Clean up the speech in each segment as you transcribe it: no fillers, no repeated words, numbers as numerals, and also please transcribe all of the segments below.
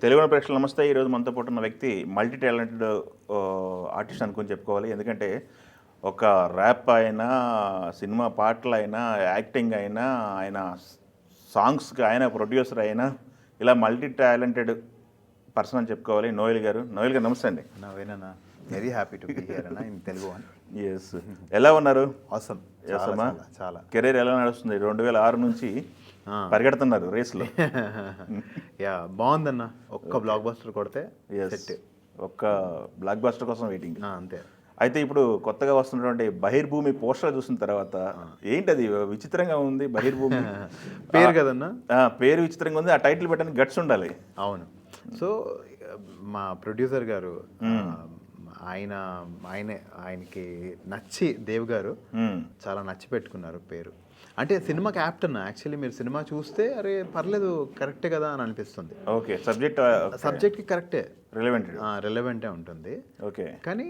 తెలుగు ప్రేక్షకులు నమస్తే. ఈరోజు మనతో పాటు ఉన్న వ్యక్తి మల్టీ టాలెంటెడ్ ఆర్టిస్ట్ అనుకుని చెప్పుకోవాలి. ఎందుకంటే ఒక ర్యాప్ అయినా, సినిమా పాటలైనా, యాక్టింగ్ అయినా, ఆయన సాంగ్స్కి ఆయన ప్రొడ్యూసర్ అయినా, ఇలా మల్టీ టాలెంటెడ్ పర్సన్ అని చెప్పుకోవాలి. నోయల్ గారు. నోయల్ గారు నమస్తే అండి. నవేనా very happy to be here అన్న ఇన్ తెలుగు వన్. ఎస్, ఎలా ఉన్నారు? ఆసమ్. చాలా కెరీర్ ఎలా నడుస్తుంది? 2006 నుంచి పరిగెడుతున్నారు రేస్లో. యా బాగుందన్న. ఒక్క బ్లాక్ బస్టర్ కొడితే సెట్. ఒక్క బ్లాక్ బస్టర్ కోసం వెయిటింగ్. అంతే. అయితే ఇప్పుడు కొత్తగా వస్తున్నటువంటి బహిర్భూమి పోస్టర్ చూసిన తర్వాత ఏంటి అది విచిత్రంగా ఉంది. బహిర్భూమి పేరు కదన్నా, పేరు విచిత్రంగా ఉంది. ఆ టైటిల్ పెట్టడానికి గట్స్ ఉండాలి. అవును. సో మా ప్రొడ్యూసర్ గారు ఆయనకి నచ్చి దేవ్ గారు చాలా నచ్చి పెట్టుకున్నారు పేరు. అంటే సినిమా క్యాప్టెన్. యాక్చువల్లీ మీరు సినిమా చూస్తే అరే పర్లేదు కరెక్టే కదా అని అనిపిస్తుంది. ఓకే, సబ్జెక్ట్కి కరెక్టే, రిలవెంటే ఉంటుంది. ఓకే, కానీ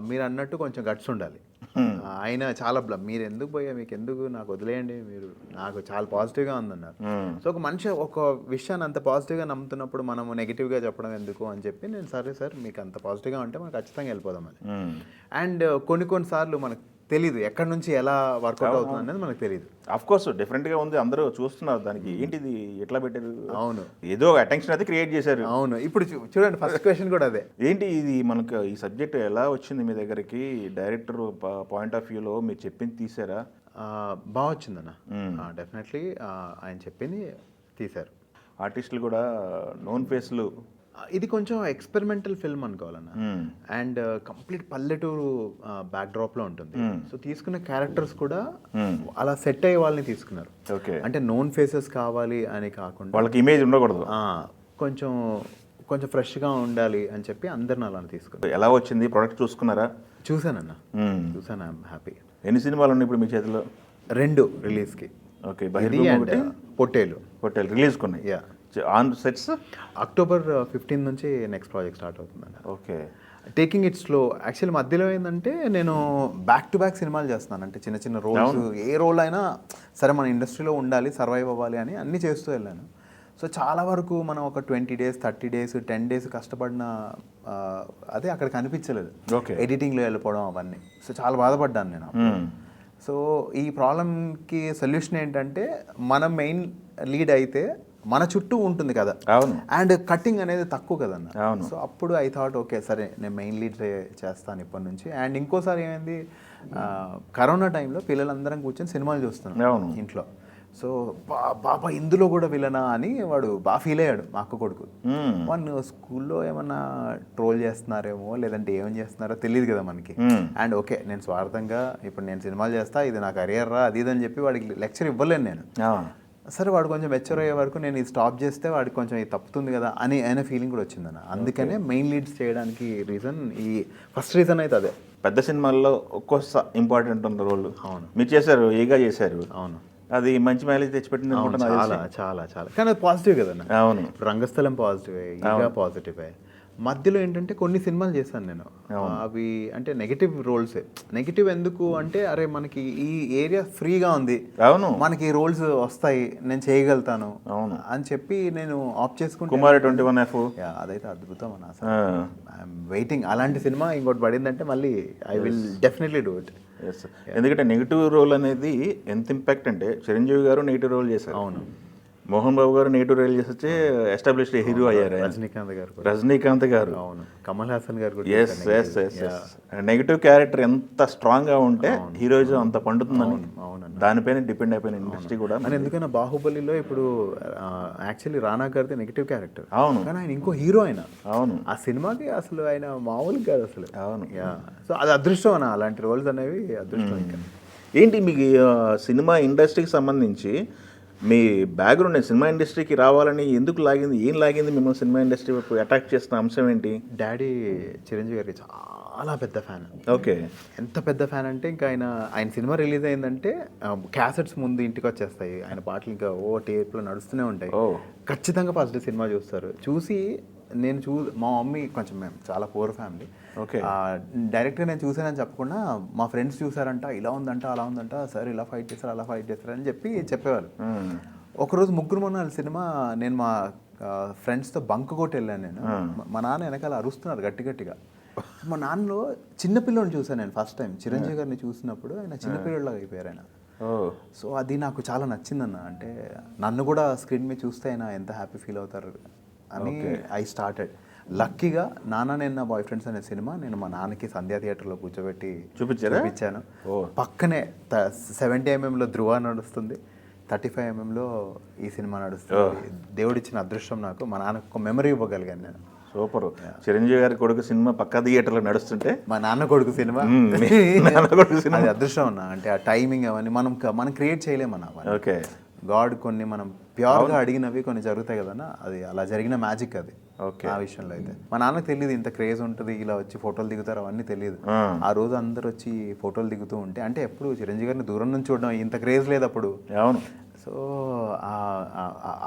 మీరు అన్నట్టు కొంచెం గట్స్ ఉండాలి. ఆయన చాలా మీరు ఎందుకు పోయా, మీకు ఎందుకు, నాకు వదిలేయండి, మీరు నాకు చాలా పాజిటివ్గా ఉందన్నారు. సో ఒక మనిషి ఒక విషయాన్ని అంత పాజిటివ్గా నమ్ముతున్నప్పుడు మనము నెగిటివ్గా చెప్పడం ఎందుకు అని చెప్పి నేను సరే సార్ మీకు అంత పాజిటివ్గా ఉంటే మనం ఖచ్చితంగా వెళ్ళిపోదామని. అండ్ కొన్నిసార్లు మనకు తెలీదు ఎక్కడి నుంచి ఎలా వర్కౌట్ అవుతుంది అనేది మనకు తెలియదు. అఫ్ కోర్స్ డిఫరెంట్గా ఉంది, అందరూ చూస్తున్నారు దానికి ఏంటిది ఎట్లా పెట్టారు. అవును, ఏదో అటెన్షన్ అయితే క్రియేట్ చేశారు. అవును. ఇప్పుడు చూడండి ఫస్ట్ క్వశ్చన్ కూడా అదే, ఏంటి ఇది మనకు ఈ సబ్జెక్ట్ ఎలా వచ్చింది మీ దగ్గరికి? డైరెక్టర్ పాయింట్ ఆఫ్ వ్యూలో మీరు చెప్పింది తీసారా? బాగా వచ్చిందన్న. డెఫినెట్లీ ఆయన చెప్పింది తీశారు. ఆర్టిస్టులు కూడా నోన్ ఫేస్లు. ఇది కొంచెం ఎక్స్పెరిమెంటల్ ఫిల్మ్ అనుకోవాలన్న. అండ్ కంప్లీట్ పల్లెటూరు బ్యాక్ డ్రాప్ లో ఉంటుంది. సో తీసుకున్న క్యారెక్టర్స్ కూడా అలా సెట్ అయ్యే వాళ్ళని తీసుకున్నారు. అంటే నోన్ ఫేసెస్ కావాలి అని కాకుండా వాళ్ళకి ఇమేజ్ ఉండకూడదు, కొంచెం కొంచెం ఫ్రెష్గా ఉండాలి అని చెప్పి అందరిని అలా తీసుకున్నారు. ఎలా వచ్చింది ప్రోడక్ట్ చూసుకున్నారా? చూసానన్న, చూసాను. I'm happy. ఎన్ని సినిమాలు ఉన్నాయి ఇప్పుడు మీ చేతిలో? 2 రిలీజ్కి. ఓకే, పొట్టేలు రిలీజ్ కొన్నాయి. యా, ఆన్ సెట్స్ October 15 నుంచి నెక్స్ట్ ప్రాజెక్ట్ స్టార్ట్ అవుతుందండి. Okay, taking it slow. Actually మధ్యలో ఏంటంటే నేను బ్యాక్ టు బ్యాక్ సినిమాలు చేస్తున్నాను. అంటే చిన్న చిన్న రోల్స్, ఏ రోల్ అయినా సరే మన ఇండస్ట్రీలో ఉండాలి, సర్వైవ్ అవ్వాలి అని అన్నీ చేస్తూ వెళ్ళాను. సో చాలా వరకు మనం ఒక 20 days 30 days 10 days కష్టపడిన అదే అక్కడ కనిపించలేదు. ఎడిటింగ్లో వెళ్ళిపోవడం అవన్నీ. సో చాలా బాధపడ్డాను నేను. సో ఈ ప్రాబ్లంకి సొల్యూషన్ ఏంటంటే మనం మెయిన్ లీడ్ అయితే మన చుట్టూ ఉంటుంది కదా, అండ్ కట్టింగ్ అనేది తక్కువ కదన్న. సో అప్పుడు ఐ థాట్ ఓకే సరే నేను మెయిన్ లీడ్ చేస్తాను ఇప్పటి నుంచి. అండ్ ఇంకోసారి ఏమైంది, కరోనా టైంలో పిల్లలందరం కూర్చొని సినిమాలు చూస్తున్నాం ఇంట్లో. సో బాబా ఇందులో కూడా విలనా అని వాడు బాగా ఫీల్ అయ్యాడు, మా అక్క కొడుకు. వాడు స్కూల్లో ఏమన్నా ట్రోల్ చేస్తున్నారేమో లేదంటే ఏమని చేస్తున్నారో తెలియదు కదా మనకి. అండ్ ఓకే నేను స్వార్థంగా ఇప్పుడు నేను సినిమాలు చేస్తా, ఇది నా కెరియర్ రా అది ఇది అని చెప్పి వాడికి లెక్చర్ ఇవ్వలేను నేను. సరే వాడు కొంచెం మెచ్యూర్ అయ్యే వరకు నేను ఇది స్టాప్ చేస్తే వాడికి కొంచెం ఇది తప్పుతుంది కదా అని అయినా ఫీలింగ్ కూడా వచ్చిందన్న. అందుకనే మెయిన్ లీడ్స్ చేయడానికి రీజన్, ఈ ఫస్ట్ రీజన్ అయితే అదే. పెద్ద సినిమాల్లో ఒక్కోసారి ఇంపార్టెంట్ ఉన్న రోల్. అవును, మీరు చేశారు, ఏగా చేశారు. అవును, అది మంచి మైలేజ్ తెచ్చిపెట్టింది. చాలా చాలా చాలా. కానీ అది పాజిటివ్ కదన్న. అవును, రంగస్థలం పాజిటివే, ఈగా పాజిటివే. మధ్యలో ఏంటంటే కొన్ని సినిమాలు చేశాను నేను, అవి అంటే నెగిటివ్ రోల్సే. నెగిటివ్ ఎందుకు అంటే అరే మనకి ఈ ఏరియా ఫ్రీగా ఉంది, అవును మనకి రోల్స్ వస్తాయి, నేను చేయగలుగుతాను అని చెప్పి నేను ఆప్ చేసుకుంటాను. కుమారి 21F అదైతే అద్భుతం అన్న. అసలు ఐఎమ్ వెయిటింగ్. అలాంటి సినిమా ఇంకోటి పడిందంటే మళ్ళీ I will definitely do it. ఎందుకంటే నెగిటివ్ రోల్ అనేది ఎంత ఇంపాక్ట్ అంటే చిరంజీవి గారు నెగిటివ్ రోల్ చేశారు. అవును, మోహన్ బాబు గారు నెగిటివ్ రోల్ చేసి వచ్చి ఎస్టాబ్లిష్డ్ హీరో అయ్యారు. రజనీకాంత్ గారు, అవును, కమల్ హాసన్ గారు. నెగిటివ్ క్యారెక్టర్ ఎంత స్ట్రాంగ్ గా ఉంటే హీరోయిజం అంత పండుతుందని దానిపైన డిపెండ్ అయిపోయిన ఇండస్ట్రీ కూడా. ఎందుకన్నా బాహుబలిలో ఇప్పుడు యాక్చువల్లీ రానా గారిది నెగిటివ్ క్యారెక్టర్. అవును, కానీ ఆయన ఇంకో హీరో ఆయన. అవును, ఆ సినిమాకి అసలు ఆయన మామూలు కాదు అసలు. అవును, సో అది అదృష్టం అన్న, అలాంటి రోల్స్ అనేవి అదృష్టం. ఇంకా ఏంటి మీకు సినిమా ఇండస్ట్రీకి సంబంధించి మీ బ్యాక్గ్రౌండ్ సినిమా ఇండస్ట్రీకి రావాలని ఎందుకు లాగింది? ఏం లాగింది మిమ్మల్ని సినిమా ఇండస్ట్రీ వైపు అటాక్ చేస్తున్న అంశం ఏంటి? డాడీ చిరంజీవి గారికి చాలా పెద్ద ఫ్యాన్. ఓకే, ఎంత పెద్ద ఫ్యాన్ అంటే ఇంకా ఆయన సినిమా రిలీజ్ అయిందంటే క్యాసెట్స్ ముందు ఇంటికి వచ్చేస్తాయి, ఆయన పాటలు ఇంకా టేప్లో నడుస్తూనే ఉంటాయి. ఖచ్చితంగా ఫస్ట్ సినిమా చూస్తారు. చూసి నేను మా మమ్మీ కొంచెం, మేము చాలా పూర్ ఫ్యామిలీ. ఓకే, డైరెక్ట్గా నేను చూసానని చెప్పకుండా మా ఫ్రెండ్స్ చూసారంట, ఇలా ఉందంట అలా ఉందంట, సార్ ఇలా ఫైట్ చేస్తారు అలా ఫైట్ చేస్తారు అని చెప్పి చెప్పేవాళ్ళు. ఒకరోజు ముగ్గురు మొన్న సినిమా నేను మా ఫ్రెండ్స్తో బంక్ కొట్టి వెళ్ళాను నేను. మా నాన్న వెనకాల అరుస్తున్నారు గట్టి గట్టిగా. మా నాన్నలో చిన్నపిల్లని చూసాను నేను ఫస్ట్ టైం. చిరంజీవి గారిని చూసినప్పుడు ఆయన చిన్నపిల్లలాగా అయిపోయారు ఆయన. సో అది నాకు చాలా నచ్చిందన్న. అంటే నన్ను కూడా స్క్రీన్ మీద చూస్తే ఆయన ఎంత హ్యాపీ ఫీల్ అవుతారు అని ఐ స్టార్టెడ్. లక్కీగా నాన్న నేను నా బాయ్ ఫ్రెండ్స్ అనే సినిమా నేను మా నాన్నకి సంధ్యా థియేటర్లో కూర్చోబెట్టి చూపించాను. పక్కనే 70 mm ధ్రువ నడుస్తుంది, 35 mm ఈ సినిమా నడుస్తుంది. దేవుడిచ్చిన అదృష్టం నాకు. మా నాన్నకు ఒక మెమరీ ఇవ్వగలిగాను నేను. సూపర్. చిరంజీవి గారి కొడుకు సినిమా పక్క థియేటర్లో నడుస్తుంటే మా నాన్న కొడుకు సినిమా అది అదృష్టం అన్న. అంటే ఆ టైమింగ్ అవన్నీ మనం క్రియేట్ చేయలేమన్నా. ఓకే, గాడ్ కొన్ని మనం ప్యూర్గా అడిగినవి కొన్ని జరుగుతాయి కదన్నా, అది అలా జరిగిన మ్యాజిక్ అది. ఓకే, ఆ విషయంలో అయితే మా నాన్నకు తెలియదు ఇంత క్రేజ్ ఉంటుంది, ఇలా వచ్చి ఫోటోలు దిగుతారు అవన్నీ తెలియదు. ఆ రోజు అందరు వచ్చి ఫోటోలు దిగుతూ ఉంటే, అంటే ఎప్పుడు చిరంజీవి గారిని దూరం నుంచి చూడడం ఇంత క్రేజ్ లేదు అప్పుడు. అవును. సో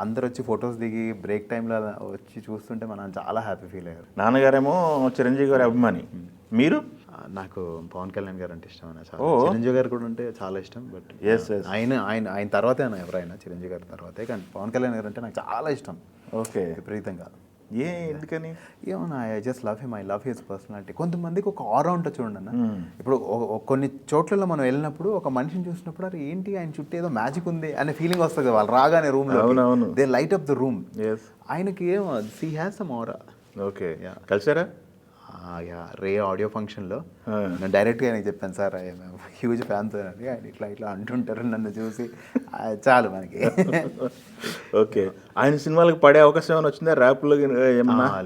అందరు వచ్చి ఫొటోస్ దిగి బ్రేక్ టైంలో వచ్చి చూస్తుంటే మనం చాలా హ్యాపీ ఫీల్ అయ్యారు. నాన్నగారేమో చిరంజీవి గారి అభిమాని, మీరు? నాకు పవన్ కళ్యాణ్ గారు అంటే ఇష్టం అన్న. చిరంజీవి గారు కూడా అంటే చాలా ఇష్టం. బట్ ఆయన తర్వాతే అన్న, ఎవరైనా చిరంజీవి గారి తర్వాతే. కానీ పవన్ కళ్యాణ్ గారు అంటే నాకు చాలా ఇష్టం. ఓకే, విపరీతంగా. ఎందుకని? ఏమన్నా, I just love him, I love his personality. కొంతమందికి ఒక ఆరా ఉంటుంది చూడండి అన్న. ఇప్పుడు కొన్ని చోట్లలో మనం వెళ్ళినప్పుడు ఒక మనిషిని చూసినప్పుడు అరే ఏంటి ఆయన చుట్టూ ఏదో మ్యాజిక్ ఉంది అనే ఫీలింగ్ వస్తుంది కదా వాళ్ళు రాగానే రూమ్ లో. They light up the room. ఆయనకి ఏమో he has some aura. Okay, కలిసారా? రే ఆడియో ఫంక్షన్లో నేను డైరెక్ట్గా ఆయనకి చెప్పాను, సార్ మేము హ్యూజ్ ఫ్యాన్స్ అని. ఆయన ఇట్లా ఇట్లా అంటుంటారు నన్ను చూసి, చాలు మనకి. ఓకే, ఆయన సినిమాలకు పడే అవకాశం ఏమైనా వచ్చిందా ర్యాప్లో?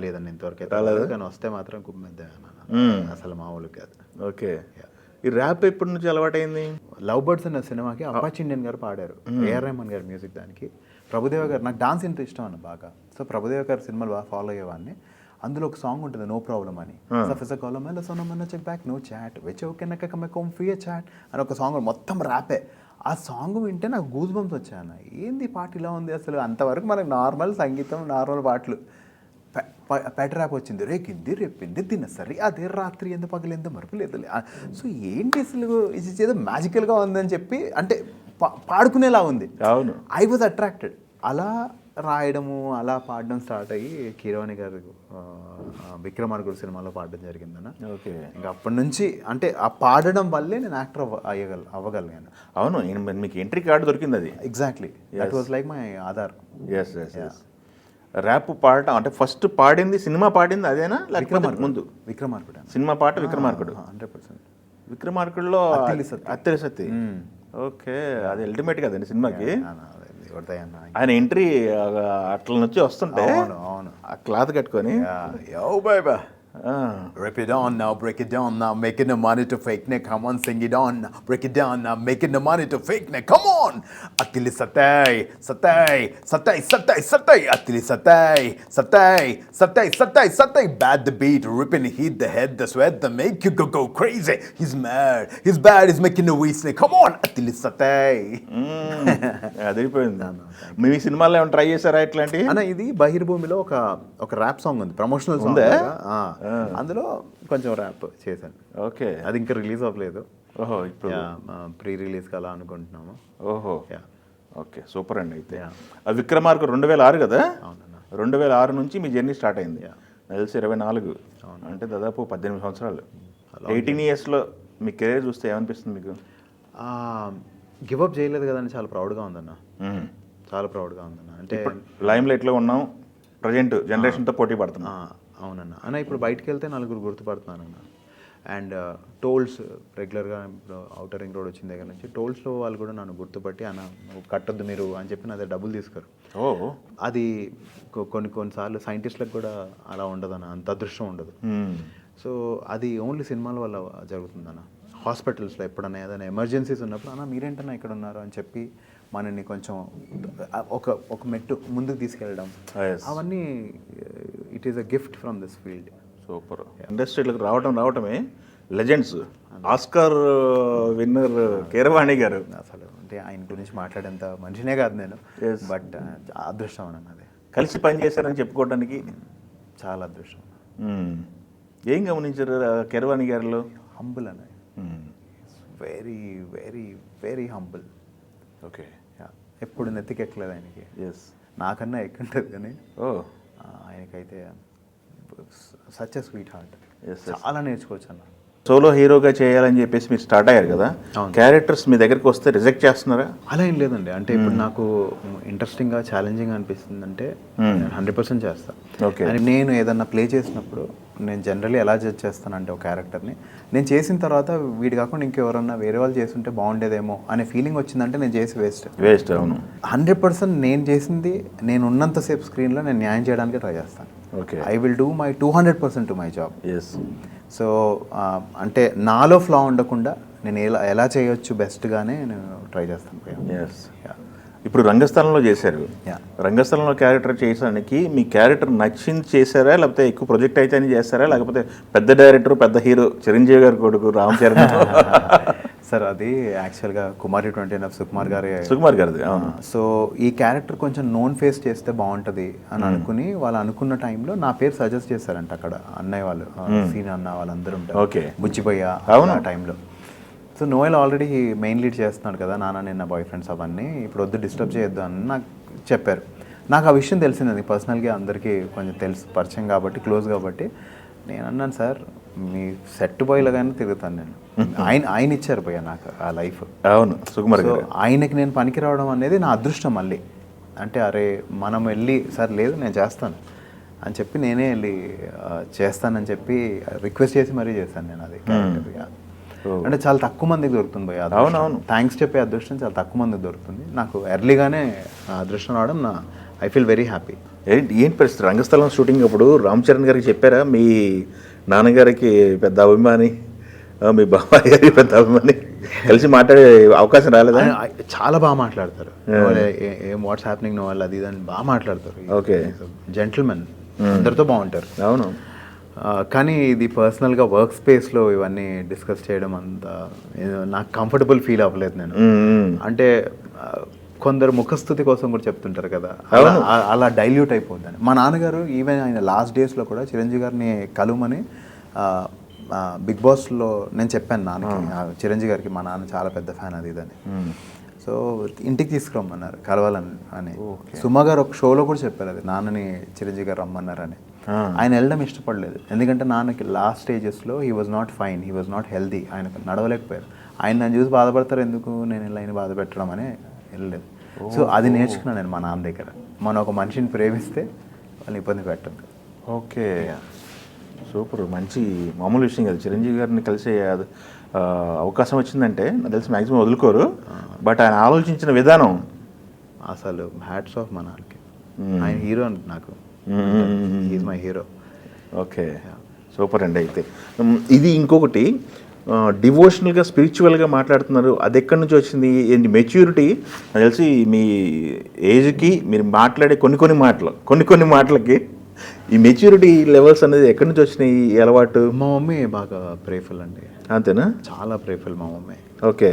లేదండి ఇంతవరకు అయితే రాలేదు, కానీ వస్తే మాత్రం కుమ్మెద్ద అసలు మామూలు కాదు. ఓకే, ఈ ర్యాప్ ఎప్పటి నుంచి అలవాటైంది? లవ్ బర్డ్స్ అన్న సినిమాకి అప్పాచి ఇండియన్ గారు పాడారు, ఏఆర్ రెహమాన్ గారు మ్యూజిక్. దానికి ప్రభుదేవ గారు, నాకు డాన్స్ ఇంత ఇష్టం అన్న బాగా. సో ప్రభుదేవ గారి సినిమాలు బాగా ఫాలో అయ్యేవాడిని. అందులో ఒక సాంగ్ ఉంటుంది నో ప్రాబ్లం అని. చెక్ బ్యాక్ నో చాట్ వెచ్చే చాట్ అని ఒక సాంగ్, మొత్తం ర్యాపే. ఆ సాంగ్ వింటే నాకు గూస్ బంప్స్ వచ్చాయన్న. ఏంది పాట ఇలా ఉంది అసలు? అంతవరకు మనకు నార్మల్ సంగీతం, నార్మల్ పాటలు. పెట ర్యాప్ వచ్చింది, రేకింది రేపింది తినసరి అదే రాత్రి ఎంత పగలేందో మరపులేదు. సో ఏంటి అసలు ఇది ఏదో మ్యాజికల్గా ఉందని చెప్పి, అంటే పాడుకునేలా ఉంది. అవును, ఐ వాజ్ అట్రాక్టెడ్. అలా రాయడము, అలా పాడడం స్టార్ట్ అయ్యి కీరవాణి గారు విక్రమార్కుడు సినిమాలో పాడడం జరిగిందన్న. ఓకే, ఇంకా అప్పటి నుంచి అంటే ఆ పాడడం వల్లే నేను యాక్టర్ అవ్వగలిగాను. అవును, మీకు ఎంట్రీ కార్డు దొరికింది అది. Exactly, that was like my Aadhaar. Rap పాడటం అంటే ఫస్ట్ పాడింది, సినిమా పాడింది అదేనా లేకపోతే ముందు? విక్రమార్కుడు సినిమా పాట విక్రమార్కుడు. 100%. విక్రమార్కుడులో అత్తరి సత్తి. ఓకే, అది అల్టిమేట్ కదండి సినిమాకి. ఆయన ఎంట్రీ అట్ల నుంచి వస్తుంటే ఆ క్లాత్ కట్టుకొని Rip it on now, break it down now, making the money to fake neck. Come on, sing it on now, break it down now, making the money to fake neck. Come on, Atili satay, satay, satay, satay, satay, Atili satay, satay, satay, satay, satay. Bad the beat, ripping the heat, the head, the sweat, the make you go crazy. He's mad, he's bad, he's making the weed snake. Come on, Atili satay. అదిరిపోయింది. మీ సినిమాలో ఏమైనా try చేశారా ఇట్లాంటి? అన్న ఇది బహిర్భూమిలో ఒక rap song ఉంది, promotional song. అందులో కొంచెం ర్యాప్ చేశాను. ఓకే, అది ఇంకా రిలీజ్ అవ్వలేదు. ఓహో, ఇప్పుడు ప్రీ రిలీజ్ అలా అనుకుంటున్నాము. ఓహో, ఓకే, సూపర్ అండి. అయితే ఆ విక్రమార్కుడు 2006 కదా? 2006 నుంచి మీ జర్నీ స్టార్ట్ అయింది. తెలిసి 24, అంటే దాదాపు 18 సంవత్సరాలు. 18 yearsలో మీ కెరీర్ చూస్తే ఏమనిపిస్తుంది మీకు? గివప్ చేయలేదు కదండి, చాలా ప్రౌడ్గా ఉందన్న. చాలా ప్రౌడ్గా ఉందన్న. అంటే లైమ్ లైట్లో ఉన్నాం, ప్రజెంట్ జనరేషన్తో పోటీ పడుతున్నాం. అవునన్న. అన్న ఇప్పుడు బయటకు వెళ్తే నలుగురు గుర్తుపడుతున్నానన్న. అండ్ టోల్స్ రెగ్యులర్గా ఇప్పుడు ఔటర్ రింగ్ రోడ్ వచ్చిన దగ్గర నుంచి టోల్స్లో వాళ్ళు కూడా నన్ను గుర్తుపట్టి, అన్న కట్టొద్దు మీరు అని చెప్పి నా దగ్గర డబ్బులు తీసుకోరు. అది కొన్నిసార్లు సైంటిస్టులకు కూడా అలా ఉండదన్న, అంత అదృష్టం ఉండదు. సో అది ఓన్లీ సినిమాల వల్ల జరుగుతుందన్న. హాస్పిటల్స్లో ఎప్పుడన్నా ఏదైనా ఎమర్జెన్సీస్ ఉన్నప్పుడు అన్న మీరేంటన్నా ఇక్కడ ఉన్నారు అని చెప్పి మనని కొంచెం ఒక మెట్టు ముందుకు తీసుకెళ్ళడం, అవన్నీ it is a gift from this field. Super. ఇండస్ట్రీలకు రావటమే లెజెండ్స్. ఆస్కార్ విన్నర్ కీరవాణి గారు అసలు, అంటే ఆయన గురించి మాట్లాడేంత మనిషినే కాదు నేను, బట్ అదృష్టం అన్నది. కలిసి పని చేశారని చెప్పుకోవడానికి చాలా అదృష్టం. ఏం గమనించారు కీరవాణి గారిలో? హంబుల్ అన్నది, very very very humble. Okay, ఎప్పుడు నెత్తికెక్కలేదు ఆయనకి. ఎస్. నాకన్నా ఎక్కుంటుంది కానీ ఓ. ఆయనకైతే such a sweet heart. Yes, చాలా నేర్చుకోవచ్చు అన్న. సోలో హీరోగా చేయాలని చెప్పేసి మీరు స్టార్ట్ అయ్యారు కదా, క్యారెక్టర్స్ మీ దగ్గరికి వస్తే రిజెక్ట్ చేస్తున్నారా? అలా ఏం లేదండి. అంటే ఇప్పుడు నాకు ఇంట్రెస్టింగ్గా ఛాలెంజింగ్ అనిపిస్తుంది అంటే నేను 100% చేస్తాను. ఓకే. అని నేను ఏదన్నా ప్లే చేసినప్పుడు నేను జనరల్లీ ఎలా జడ్జ్ చేస్తానంటే ఒక క్యారెక్టర్ని నేను చేసిన తర్వాత వీడి కాకుండా ఇంకెవరన్నా వేరే వాళ్ళు చేస్తుంటే బాగుండేదేమో అనే ఫీలింగ్ వచ్చిందంటే నేను చేసి వేస్ట్. అవును. 100% నేను చేసింది నేను ఉన్నంతసేపు స్క్రీన్లో నేను న్యాయం చేయడానికి ట్రై చేస్తాను. Okay. I will do my 200% to my job. Yes. So అంటే నాలో ఫ్లా ఉండకుండా నేను ఎలా చేయొచ్చు బెస్ట్గానే నేను ట్రై చేస్తాను. ఎస్. ఇప్పుడు రంగస్థలంలో చేశారు. Yeah. రంగస్థలంలో క్యారెక్టర్ చేయడానికి మీ క్యారెక్టర్ నచ్చింది చేశారా, లేకపోతే ఎక్కువ ప్రొజెక్ట్ అయితే అని చేస్తారా, లేకపోతే పెద్ద డైరెక్టర్ పెద్ద హీరో చిరంజీవి గారి కొడుకు రామ్ చరణ్? సార్ అది యాక్చువల్గా కుమారి 29 సుకుమార్ గారిది. అవును. సో ఈ క్యారెక్టర్ కొంచెం నోన్ ఫేస్ చేస్తే బాగుంటుంది అని అనుకుని వాళ్ళు అనుకున్న టైంలో నా పేరు సజెస్ట్ చేశారంట అక్కడ అన్నయ్య వాళ్ళు, సీన్ అన్న వాళ్ళందరూ ఉంటారు. ఓకే. బుజ్జిపోయ్య ఆ టైంలో. So Noel already main lead చేస్తున్నాడు కదా, నాన్న నిన్న బాయ్ ఫ్రెండ్స్ అవన్నీ ఇప్పుడు వద్దు డిస్టర్బ్ చేయొద్దు అని నాకు చెప్పారు. నాకు ఆ విషయం తెలిసింది పర్సనల్గా, అందరికీ కొంచెం పరిచయం కాబట్టి, క్లోజ్ కాబట్టి నేను అన్నాను సార్ మీ సెట్ బాయ్లుగానే తిరుగుతాను నేను. ఆయన ఇచ్చారు భయ్య నాకు ఆ లైఫ్. అవును, సుకుమార్ గారు. ఆయనకి నేను పనికి రావడం అనేది నా అదృష్టం మళ్ళీ. అంటే అరే మనం వెళ్ళి సార్ లేదు నేను చేస్తాను అని చెప్పి నేనే వెళ్ళి చేస్తానని చెప్పి రిక్వెస్ట్ చేసి మరీ చేశాను నేను అది. అంటే చాలా తక్కువ మందికి దొరుకుతుంది భయ్య. అవునవును, థ్యాంక్స్ చెప్పే అదృష్టం చాలా తక్కువ మందికి దొరుకుతుంది. నాకు ఎర్లీగానే అదృష్టం రావడం ఐ ఫీల్ వెరీ హ్యాపీ. ఏంటి పరిస్థితి? రంగస్థలం షూటింగ్ అప్పుడు రామ్ చరణ్ గారికి చెప్పారా మీ నాన్నగారికి పెద్ద అభిమాని, మీ బాబాయ్ గారికి పెద్ద అభిమాని, కలిసి మాట్లాడే అవకాశం రాలేదా? చాలా బాగా మాట్లాడతారు. ఏం వాట్స్ హ్యాపెనింగ్ నో వాళ్ళు అది ఇది అని బాగా మాట్లాడతారు. ఓకే. జెంటిల్మెన్, అందరితో బాగుంటారు. అవును. కానీ ఇది పర్సనల్గా వర్క్ స్పేస్లో ఇవన్నీ డిస్కస్ చేయడం అంత నాకు కంఫర్టబుల్ ఫీల్ అవ్వలేదు నేను. అంటే కొందరు ముఖస్థుతి కోసం కూడా చెప్తుంటారు కదా, అలా డైల్యూట్ అయిపోద్దని. మా నాన్నగారు ఈవెన్ ఆయన లాస్ట్ డేస్లో కూడా చిరంజీవి గారిని కలుమని బిగ్ బాస్లో నేను చెప్పాను నాన్నకి, చిరంజీవి గారికి మా నాన్న చాలా పెద్ద ఫ్యాన్ అది ఇదని. సో ఇంటికి తీసుకురమ్మన్నారు కలవాలని అని. సుమ గారు ఒక షోలో కూడా చెప్పారు అది, నాన్నని చిరంజీవి గారు రమ్మన్నారని. ఆయన వెళ్ళడం ఇష్టపడలేదు, ఎందుకంటే నాన్నకి లాస్ట్ స్టేజెస్లో he was not fine, he was not healthy, ఆయనకు నడవలేకపోయారు. ఆయన నన్ను చూసి బాధపడతారు ఎందుకు నేను ఇలా ఆయన బాధ పెట్టడం అని వెళ్ళలేదు. సో అది నేర్చుకున్నాను నేను మా నాన్న దగ్గర. మనం ఒక మనిషిని ప్రేమిస్తే వాళ్ళని ఇబ్బంది పెట్టద్దు. Okay, super. మంచి మామూలు విషయం కదా, చిరంజీవి గారిని కలిసే అవకాశం వచ్చిందంటే నాకు తెలిసి మ్యాక్సిమం వదులుకోరు. బట్ ఆయన ఆలోచించిన విధానం అసలు హ్యాట్స్ ఆఫ్ మా నాన్నకి. ఆయన హీరో నాకు, is my hero. Okay, super అండి. అయితే ఇది ఇంకొకటి, డివోషనల్గా స్పిరిచువల్గా మాట్లాడుతున్నారు, అది ఎక్కడి నుంచి వచ్చింది? ఏంటి మెచ్యూరిటీ? నాకు తెలిసి మీ ఏజ్కి మీరు మాట్లాడే కొన్ని మాటలకి ఈ మెచ్యూరిటీ లెవెల్స్ అనేది ఎక్కడి నుంచి వచ్చినాయి ఈ అలవాటు? మా మమ్మీ బాగా ప్రేఫుల్ అండి. అంతేనా? చాలా ప్రేఫుల్ మా మమ్మీ. ఓకే.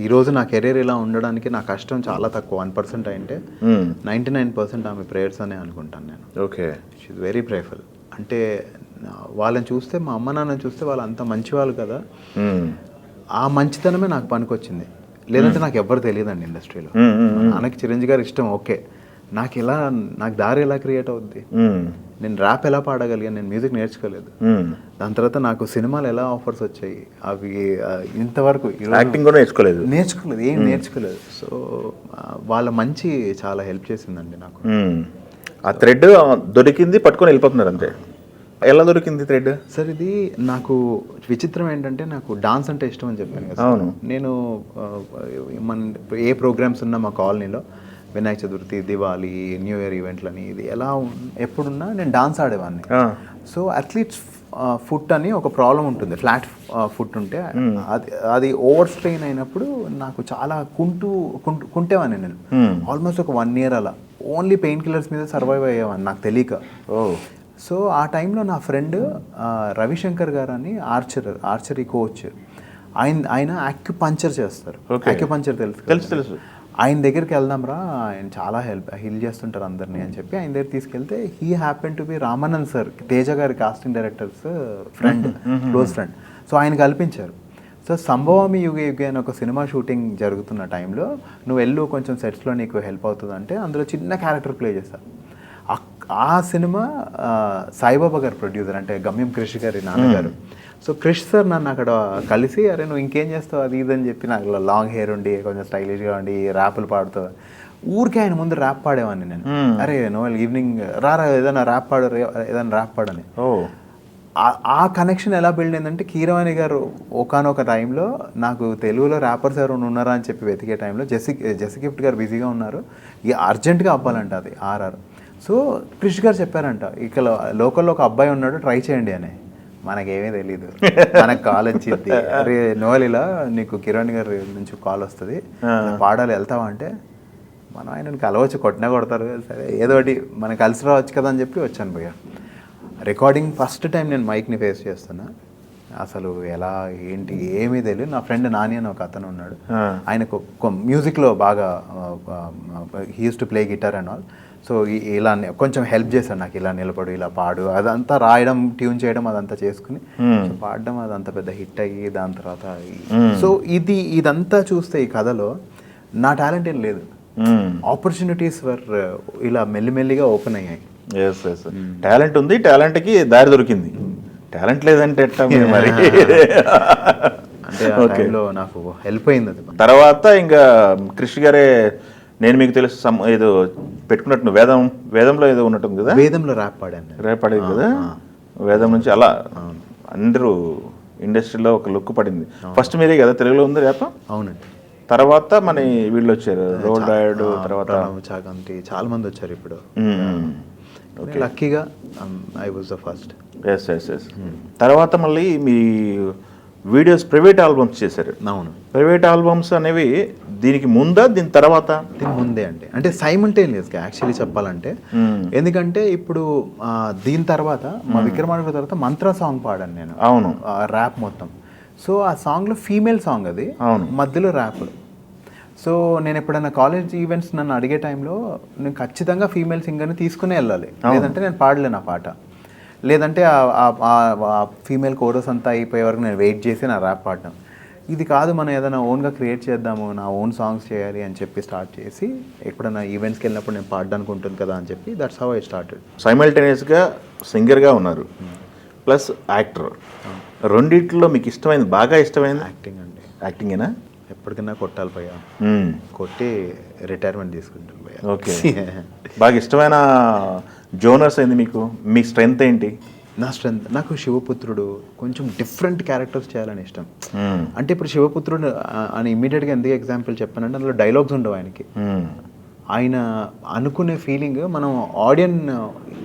ఈరోజు నా కెరీర్ ఇలా ఉండడానికి నా కష్టం చాలా తక్కువ, 1% అంటే 99% ఆమె ప్రేయర్స్ అనే అనుకుంటాను నేను. ఓకే. She's very prayerful. అంటే వాళ్ళని చూస్తే, మా అమ్మ నాన్నని చూస్తే వాళ్ళు అంత మంచి వాళ్ళు కదా, ఆ మంచితనమే నాకు పనికొచ్చింది. లేదంటే నాకు ఎవ్వరు తెలియదండి ఇండస్ట్రీలో. నాన్నకి చిరంజీవి గారు ఇష్టం, ఓకే. నాకు దారి ఎలా క్రియేట్ అవుద్ది? నేను ర్యాప్ ఎలా పాడగలిగాను? నేను మ్యూజిక్ నేర్చుకోలేదు. దాని తర్వాత నాకు సినిమాలు ఎలా ఆఫర్స్ వచ్చాయి? అవి ఇంతవరకు యాక్టింగ్ కూడా నేర్చుకోలేదు, ఏం నేర్చుకోలేదు. సో వాళ్ళ మంచి చాలా హెల్ప్ చేసిందండి నాకు. ఆ థ్రెడ్ దొరికింది, పట్టుకొని వెళ్ళిపోతున్నారు అంతే. ఎలా దొరికింది థ్రెడ్? సార్ ఇది నాకు విచిత్రం ఏంటంటే, నాకు డాన్స్ అంటే ఇష్టం అని చెప్పాను కదా. అవును. నేను ఏ ప్రోగ్రామ్స్ ఉన్నా మా కాలనీలో, వినాయక చతుర్థి, దివాళీ, న్యూ ఇయర్ ఈవెంట్లని, ఇది ఎప్పుడున్నా నేను డాన్స్ ఆడేవాడిని. సో అథ్లీట్స్ ఫుట్ అని ఒక ప్రాబ్లం ఉంటుంది, ఫ్లాట్ ఫుట్ ఉంటే అది ఓవర్ స్ట్రెయిన్ అయినప్పుడు నాకు చాలా కుంటేవాడిని నేను. ఆల్మోస్ట్ ఒక 1 year అలా ఓన్లీ పెయిన్ కిల్లర్స్ మీద సర్వైవ్ అయ్యేవాడిని నాకు తెలియక. సో ఆ టైంలో నా ఫ్రెండ్ రవిశంకర్ గారు అని ఆర్చరీ కోచ్, ఆయన యాక్యుపంచర్ చేస్తారు. యాక్యుపంచర్ తెలుసు. ఆయన దగ్గరికి వెళ్దాం రా, ఆయన చాలా హీల్ చేస్తుంటారు అందరినీ అని చెప్పి ఆయన దగ్గర తీసుకెళ్తే, he happen to be Ramanand sir, Teja గారి casting directors friend, close friend. So ఆయన కల్పించారు. సో సో సంభవమి యుగ యుగ అని ఒక సినిమా షూటింగ్ జరుగుతున్న టైంలో నువ్వు వెళ్ళు కొంచెం సెట్స్లో నీకు హెల్ప్ అవుతుంది అంటే అందులో చిన్న క్యారెక్టర్ ప్లే చేస్తాను. ఆ సినిమా సాయిబాబా గారు ప్రొడ్యూసర్, అంటే గమ్యం క్రిష్ గారి నాన్నగారు. సో క్రిష్ సార్ నన్ను అక్కడ కలిసి, అరే నువ్వు ఇంకేం చేస్తావు అది ఇది అని చెప్పి, నాకు లాంగ్ హెయిర్ ఉండి కొంచెం స్టైలిష్గా ఉండి ర్యాపులు పాడుతావు, ఊరికే ఆయన ముందు ర్యాప్ పాడేవాడిని నేను. అరే నోవెల్ ఈవినింగ్ రారా ఏదైనా ర్యాప్ పాడు, ఏదైనా ర్యాప్ పాడని. ఆ కనెక్షన్ ఎలా బిల్డ్ అయిందంటే, కీరవాణి గారు ఒకానొక టైంలో నాకు తెలుగులో ర్యాపర్స్ ఎవరైనా ఉన్నారా అని చెప్పి వెతికే టైంలో జెసి గిఫ్ట్ గారు బిజీగా ఉన్నారు, ఇక అర్జెంటుగా అవ్వాలంట అది ఆర్ఆర్. సో క్రిష్ గారు చెప్పారంట, ఇక్కడ లోకల్లో ఒక అబ్బాయి ఉన్నాడు ట్రై చేయండి అని. మనకేమీ తెలీదు, మనకు కాల్ వచ్చింది, అరే నోవెల్ ఇలా నీకు కిరణ్ గారి నుంచి కాల్ వస్తుంది, పాడాలి వెళ్తావా అంటే, మనం ఆయనను కలవచ్చు, కొట్టినా కొడతారు, సరే ఏదో ఒకటి మనం కలిసి రావచ్చు కదా అని చెప్పి వచ్చాను భయ్య. రికార్డింగ్ ఫస్ట్ టైం నేను మైక్ని ఫేస్ చేస్తున్నా, అసలు ఎలా ఏంటి ఏమీ తెలియదు. నా ఫ్రెండ్ నాని అని ఒక అతను ఉన్నాడు, ఆయనకు మ్యూజిక్లో బాగా he use to play guitar and all. So ఇలా కొంచెం హెల్ప్ చేశాడు నాకు, ఇలా నిలబడు ఇలా పాడు అదంతా రాయడం ట్యూన్ చేయడం అదంతా చేసుకుని పాడడం, అదంతా పెద్ద హిట్ అయ్యి దాని తర్వాత. సో ఇదంతా చూస్తే ఈ కథలో నా టాలెంట్ ఏం లేదు, ఆపర్చునిటీస్ వర్ ఇలా మెల్లిమెల్లిగా ఓపెన్ అయ్యాయి. టాలెంట్ ఉంది, టాలెంట్కి దారి దొరికింది. టాలెంట్ లేదంటే ఎట్లా మరి? అంటే ఆ టైంలో నాకు హెల్ప్ అయింది అది. తర్వాత ఇంకా క్రిష్ గారే, నేను మీకు తెలుసు ఏదో పెట్టుకున్నట్టు వేదంలో ఏదో ఉన్నట్టుంది కదా, వేదంలో ర్యాప్ పాడేది కదా, వేదం నుంచి అలా అందరూ ఇండస్ట్రీలో ఒక లుక్ పడింది. ఫస్ట్ మీరే కదా తెలుగులో ఉంది ర్యాప్? అవునండి. తర్వాత మన వీళ్ళు వచ్చారు, రోడ్ రాయుడు, తర్వాత చాగంటి, చాలా మంది వచ్చారు ఇప్పుడు. లక్కీగా I was the first. Yes. తర్వాత మళ్ళీ మీ వీడియోస్ ప్రైవేట్ ఆల్బమ్స్ చేశారు. అవును. ప్రైవేట్ ఆల్బమ్స్ అనేవి దీనికి ముందా దీని తర్వాత? దీని ముందే అండి, అంటే సైమల్టేనియస్గా యాక్చువల్లీ చెప్పాలంటే. ఎందుకంటే ఇప్పుడు దీని తర్వాత మా విక్రమార్కుడు తర్వాత మంత్ర సాంగ్ పాడాను నేను. అవును. ర్యాప్ మొత్తం. సో ఆ సాంగ్లో ఫీమేల్ సాంగ్ అది, మధ్యలో ర్యాప్. సో నేను ఎప్పుడైనా కాలేజ్ ఈవెంట్స్ నన్ను అడిగే టైంలో నేను ఖచ్చితంగా ఫీమేల్ సింగర్ని తీసుకునే వెళ్ళాలి, లేదంటే నేను పాడలేను ఆ పాట, లేదంటే ఆ ఫీమేల్ కోరస్ అంతా అయిపోయే వరకు నేను వెయిట్ చేసి నా ర్యాప్ పాడడం. ఇది కాదు, మనం ఏదైనా ఓన్గా క్రియేట్ చేద్దాము, నా ఓన్ సాంగ్స్ చేయాలి అని చెప్పి స్టార్ట్ చేసి, ఎప్పుడైనా ఈవెంట్స్కి వెళ్ళినప్పుడు నేను పాడడానికి ఉంటుంది కదా అని చెప్పి, దట్స్ హౌ ఐ స్టార్టెడ్. సైమల్టేనియస్గా సింగర్గా ఉన్నారు ప్లస్ యాక్టర్, రెండిట్లో మీకు ఇష్టమైంది, బాగా ఇష్టమైంది? యాక్టింగ్ అండి. యాక్టింగేనా? ఎప్పటికైనా కొట్టాలి భయ్యా, కొట్టి రిటైర్మెంట్ తీసుకుంటాను భయ్యా. ఓకే. బాగా ఇష్టమైన జోనర్స్ ఏంది మీకు? మీ స్ట్రెంగ్త్ ఏంటి? నా స్ట్రెంగ్త్, నాకు శివపుత్రుడు కొంచెం డిఫరెంట్ క్యారెక్టర్స్ చేయాలని ఇష్టం. అంటే ఇప్పుడు శివపుత్రుడు అని ఇమ్మీడియట్గా ఎందుకు ఎగ్జాంపుల్ చెప్పానంటే, అందులో డైలాగ్స్ ఉండవు ఆయనకి. ఆయన అనుకునే ఫీలింగ్ మనం audience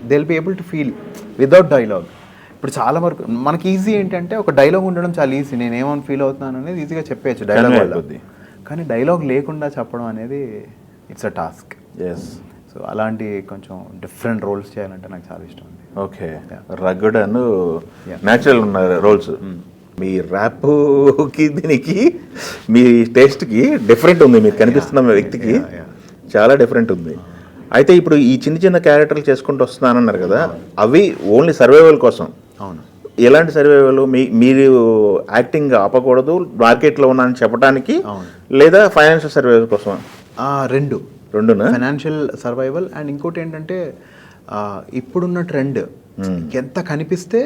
they will be able to feel without dialogue. ఇప్పుడు చాలా వరకు మనకి ఈజీ ఏంటంటే ఒక డైలాగ్ ఉండడం చాలా ఈజీ, నేను ఏమని ఫీల్ అవుతున్నాను అనేది ఈజీగా చెప్పేయచ్చు డైలాగ్ వల్ల. కానీ డైలాగ్ లేకుండా చెప్పడం అనేది ఇట్స్ అ టాస్క్. సో అలాంటి కొంచెం డిఫరెంట్ రోల్స్ చేయాలంటే నాకు చాలా ఇష్టం ఉంది. ఓకే. రగ్గడ్ అండ్ న్యాచురల్ ఉన్న రోల్స్. మీ ర్యాప్కి దీనికి మీ టేస్ట్కి డిఫరెంట్ ఉంది, మీకు కనిపిస్తున్న వ్యక్తికి చాలా డిఫరెంట్ ఉంది. అయితే ఇప్పుడు ఈ చిన్న చిన్న క్యారెక్టర్లు చేసుకుంటూ వస్తున్నానన్నారు కదా, అవి ఓన్లీ సర్వైవల్ కోసం? అవును. ఎలాంటి సర్వైవల్? మీరు యాక్టింగ్ ఆపకూడదు మార్కెట్లో ఉన్నానని చెప్పడానికి, లేదా ఫైనాన్షియల్ సర్వైవల్ కోసం? రెండునా? ఫైనాన్షియల్ సర్వైవల్ అండ్ ఇంకోటి ఏంటంటే, ఇప్పుడున్న ట్రెండ్ ఎంత కనిపిస్తే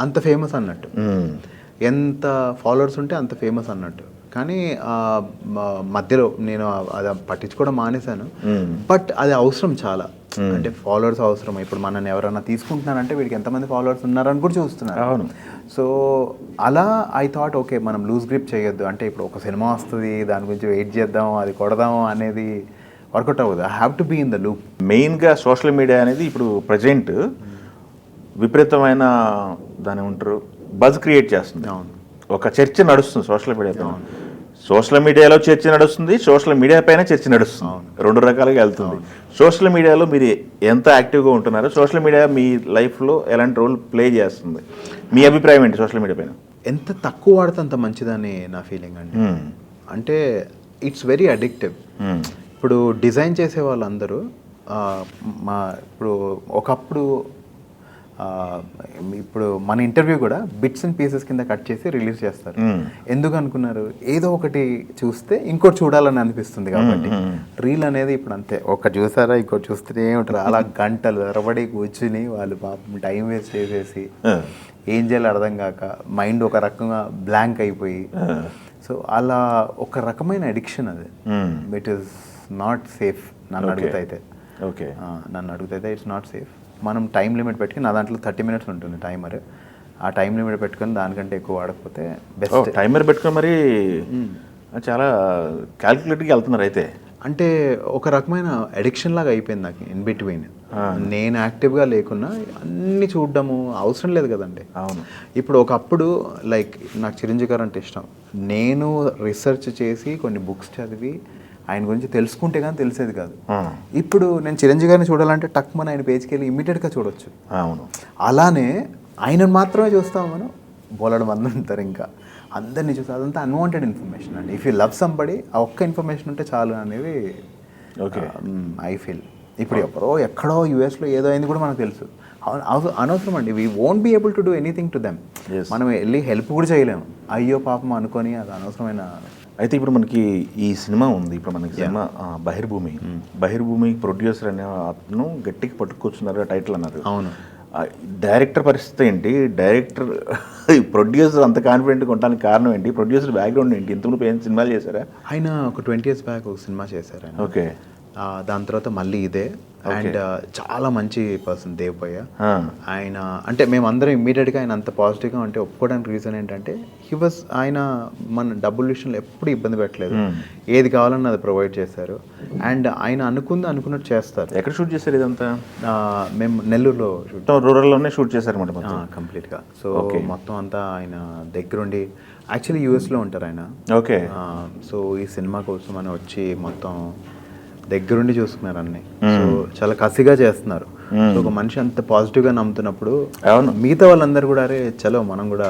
అంత ఫేమస్ అన్నట్టు, ఎంత ఫాలోవర్స్ ఉంటే అంత ఫేమస్ అన్నట్టు. కానీ మధ్యలో నేను అది పట్టించుకోవడం మానేశాను. బట్ అది అవసరం చాలా, అంటే ఫాలోవర్స్ అవసరం. ఇప్పుడు మనల్ని ఎవరైనా తీసుకుంటున్నారంటే వీడికి ఎంతమంది ఫాలోవర్స్ ఉన్నారని కూడా చూస్తున్నారు. అవును. సో అలా ఐ థాట్ ఓకే మనం లూజ్ గ్రిప్ చేయొద్దు, అంటే ఇప్పుడు ఒక సినిమా వస్తుంది దాని గురించి వెయిట్ చేద్దాం, అది కొడదాం అనేది వర్కౌట్ అవ్వదు. I have to be in the loop. మెయిన్గా సోషల్ మీడియా అనేది ఇప్పుడు ప్రజెంట్ విపరీతమైన దాని ఉంటారు బజ్ క్రియేట్ చేస్తుంది. ఒక చర్చ నడుస్తుంది సోషల్ మీడియాతో. సోషల్ మీడియాలో చర్చ నడుస్తుంది, సోషల్ మీడియా పైన చర్చ నడుస్తుంది, రెండు రకాలుగా వెళ్తుంది. సోషల్ మీడియాలో మీరు ఎంత యాక్టివ్గా ఉంటున్నారు? సోషల్ మీడియా మీ లైఫ్లో ఎలాంటి రోల్ ప్లే చేస్తుంది? మీ అభిప్రాయం ఏంటి సోషల్ మీడియా పైన? ఎంత తక్కువ వాడితే అంత మంచిదని నా ఫీలింగ్ అండి. అంటే ఇట్స్ వెరీ అడిక్టివ్. ఇప్పుడు డిజైన్ చేసే వాళ్ళందరూ ఇప్పుడు ఒకప్పుడు ఇప్పుడు మన ఇంటర్వ్యూ కూడా బిట్స్ అండ్ పీసెస్ కింద కట్ చేసి రిలీజ్ చేస్తారు. ఎందుకు అనుకున్నారు? ఏదో ఒకటి చూస్తే ఇంకోటి చూడాలని అనిపిస్తుంది కాబట్టి. రీల్ అనేది ఇప్పుడు అంతే, ఒక చూసారా ఇంకోటి చూస్తూనే ఉంటారు. అలా గంటలు తరబడి కూర్చుని వాళ్ళు పాపం టైం వేస్ట్ చేసేసి ఏం చేయాలో అర్థం కాక మైండ్ ఒక రకంగా బ్లాంక్ అయిపోయి, సో అలా ఒక రకమైన అడిక్షన్ అది. ఇట్ ఈస్ నాట్ సేఫ్ నన్ను అడుగుతైతే. ఓకే, నన్ను అడుగుతైతే ఇట్స్ నాట్ సేఫ్. మనం టైం లిమిట్ పెట్టుకుని, నా దాంట్లో 30 minutes ఉంటుంది టైమర్. ఆ టైం లిమిట్ పెట్టుకొని దానికంటే ఎక్కువ వాడకపోతే బెస్ట్. టైమర్ పెట్టుకొని మరి చాలా క్యాల్కులేటర్కి వెళ్తున్నారు అయితే. అంటే ఒక రకమైన అడిక్షన్ లాగా అయిపోయింది నాకు ఇన్ బిట్వీన్. నేను యాక్టివ్గా లేకున్నా అన్నీ చూడడము అవసరం లేదు కదండి. అవును. ఇప్పుడు ఒకప్పుడు లైక్ నాకు చిరంజీవి గారు అంటే ఇష్టం. నేను రీసెర్చ్ చేసి కొన్ని బుక్స్ చదివి ఆయన గురించి తెలుసుకుంటే కానీ తెలిసేది కాదు. ఇప్పుడు నేను చిరంజీవి గారిని చూడాలంటే టక్ మన ఆయన పేజ్కి వెళ్ళి ఇమీడియట్గా చూడొచ్చు. అవును. అలానే ఆయనను మాత్రమే చూస్తాం మనం, బోలెడు మంది ఉంటారు ఇంకా అందరినీ చూసి. అదంతా అన్వాంటెడ్ ఇన్ఫర్మేషన్ అండి. ఇఫ్ యూ లవ్ సంబడి ఆ ఒక్క ఇన్ఫర్మేషన్ ఉంటే చాలు అనేది ఓకే ఐ ఫీల్. ఇప్పుడు ఎవరో ఎక్కడో యూఎస్లో ఏదో అయింది కూడా మనకు తెలుసు. అనవసరం అండి. We won't be able to do anything to them. మనం వెళ్ళి హెల్ప్ కూడా చేయలేము. అయ్యో పాపం అనుకొని అది అనవసరమైన. అయితే ఇప్పుడు మనకి ఈ సినిమా ఉంది, ఇప్పుడు మనకి సినిమా బహిర్భూమి. బహిర్భూమి ప్రొడ్యూసర్ అనే అతను గట్టికి పట్టుకొచ్చున్నారు టైటిల్ అన్నారు. అవును. డైరెక్టర్ పరిస్థితి ఏంటి? డైరెక్టర్ ప్రొడ్యూసర్ అంత కాన్ఫిడెంట్గా ఉండడానికి కారణం ఏంటి? ప్రొడ్యూసర్ బ్యాక్గ్రౌండ్ ఏంటి? ఇంతకుముందు ఏం సినిమాలు చేశారా? ఆయన ఒక 20 years బ్యాక్ ఒక సినిమా చేశారు ఆయన. ఓకే. దాని తర్వాత మళ్ళీ ఇదే. అండ్ చాలా మంచి పర్సన్ దేవయ్య ఆయన. అంటే మేమందరం ఇమ్మీడియట్గా ఆయన అంత పాజిటివ్గా అంటే ఒప్పుకోవడానికి రీజన్ ఏంటంటే ఆయన మన డబ్బుల విషయంలో ఎప్పుడు ఇబ్బంది పెట్టలేదు. ఏది కావాలన్నా అది ప్రొవైడ్ చేశారు. అండ్ ఆయన అనుకున్నట్టు చేస్తారు. ఎక్కడ షూట్ చేశారు ఇదంతా? మేము నెల్లూరులో రూరల్లోనే షూట్ చేశారు కంప్లీట్గా. సో మొత్తం అంతా ఆయన దగ్గరుండి, యాక్చువల్లీ యూఎస్లో ఉంటారు ఆయన. ఓకే. సో ఈ సినిమా కోసం అని వచ్చి మొత్తం దగ్గరుండి చూసుకున్నారు అన్ని. సో చాలా కసిగా చేస్తున్నారు. సో ఒక మనిషి అంత పాజిటివ్గా నమ్ముతున్నప్పుడు మిగతా వాళ్ళందరూ కూడా అరే చలో మనం కూడా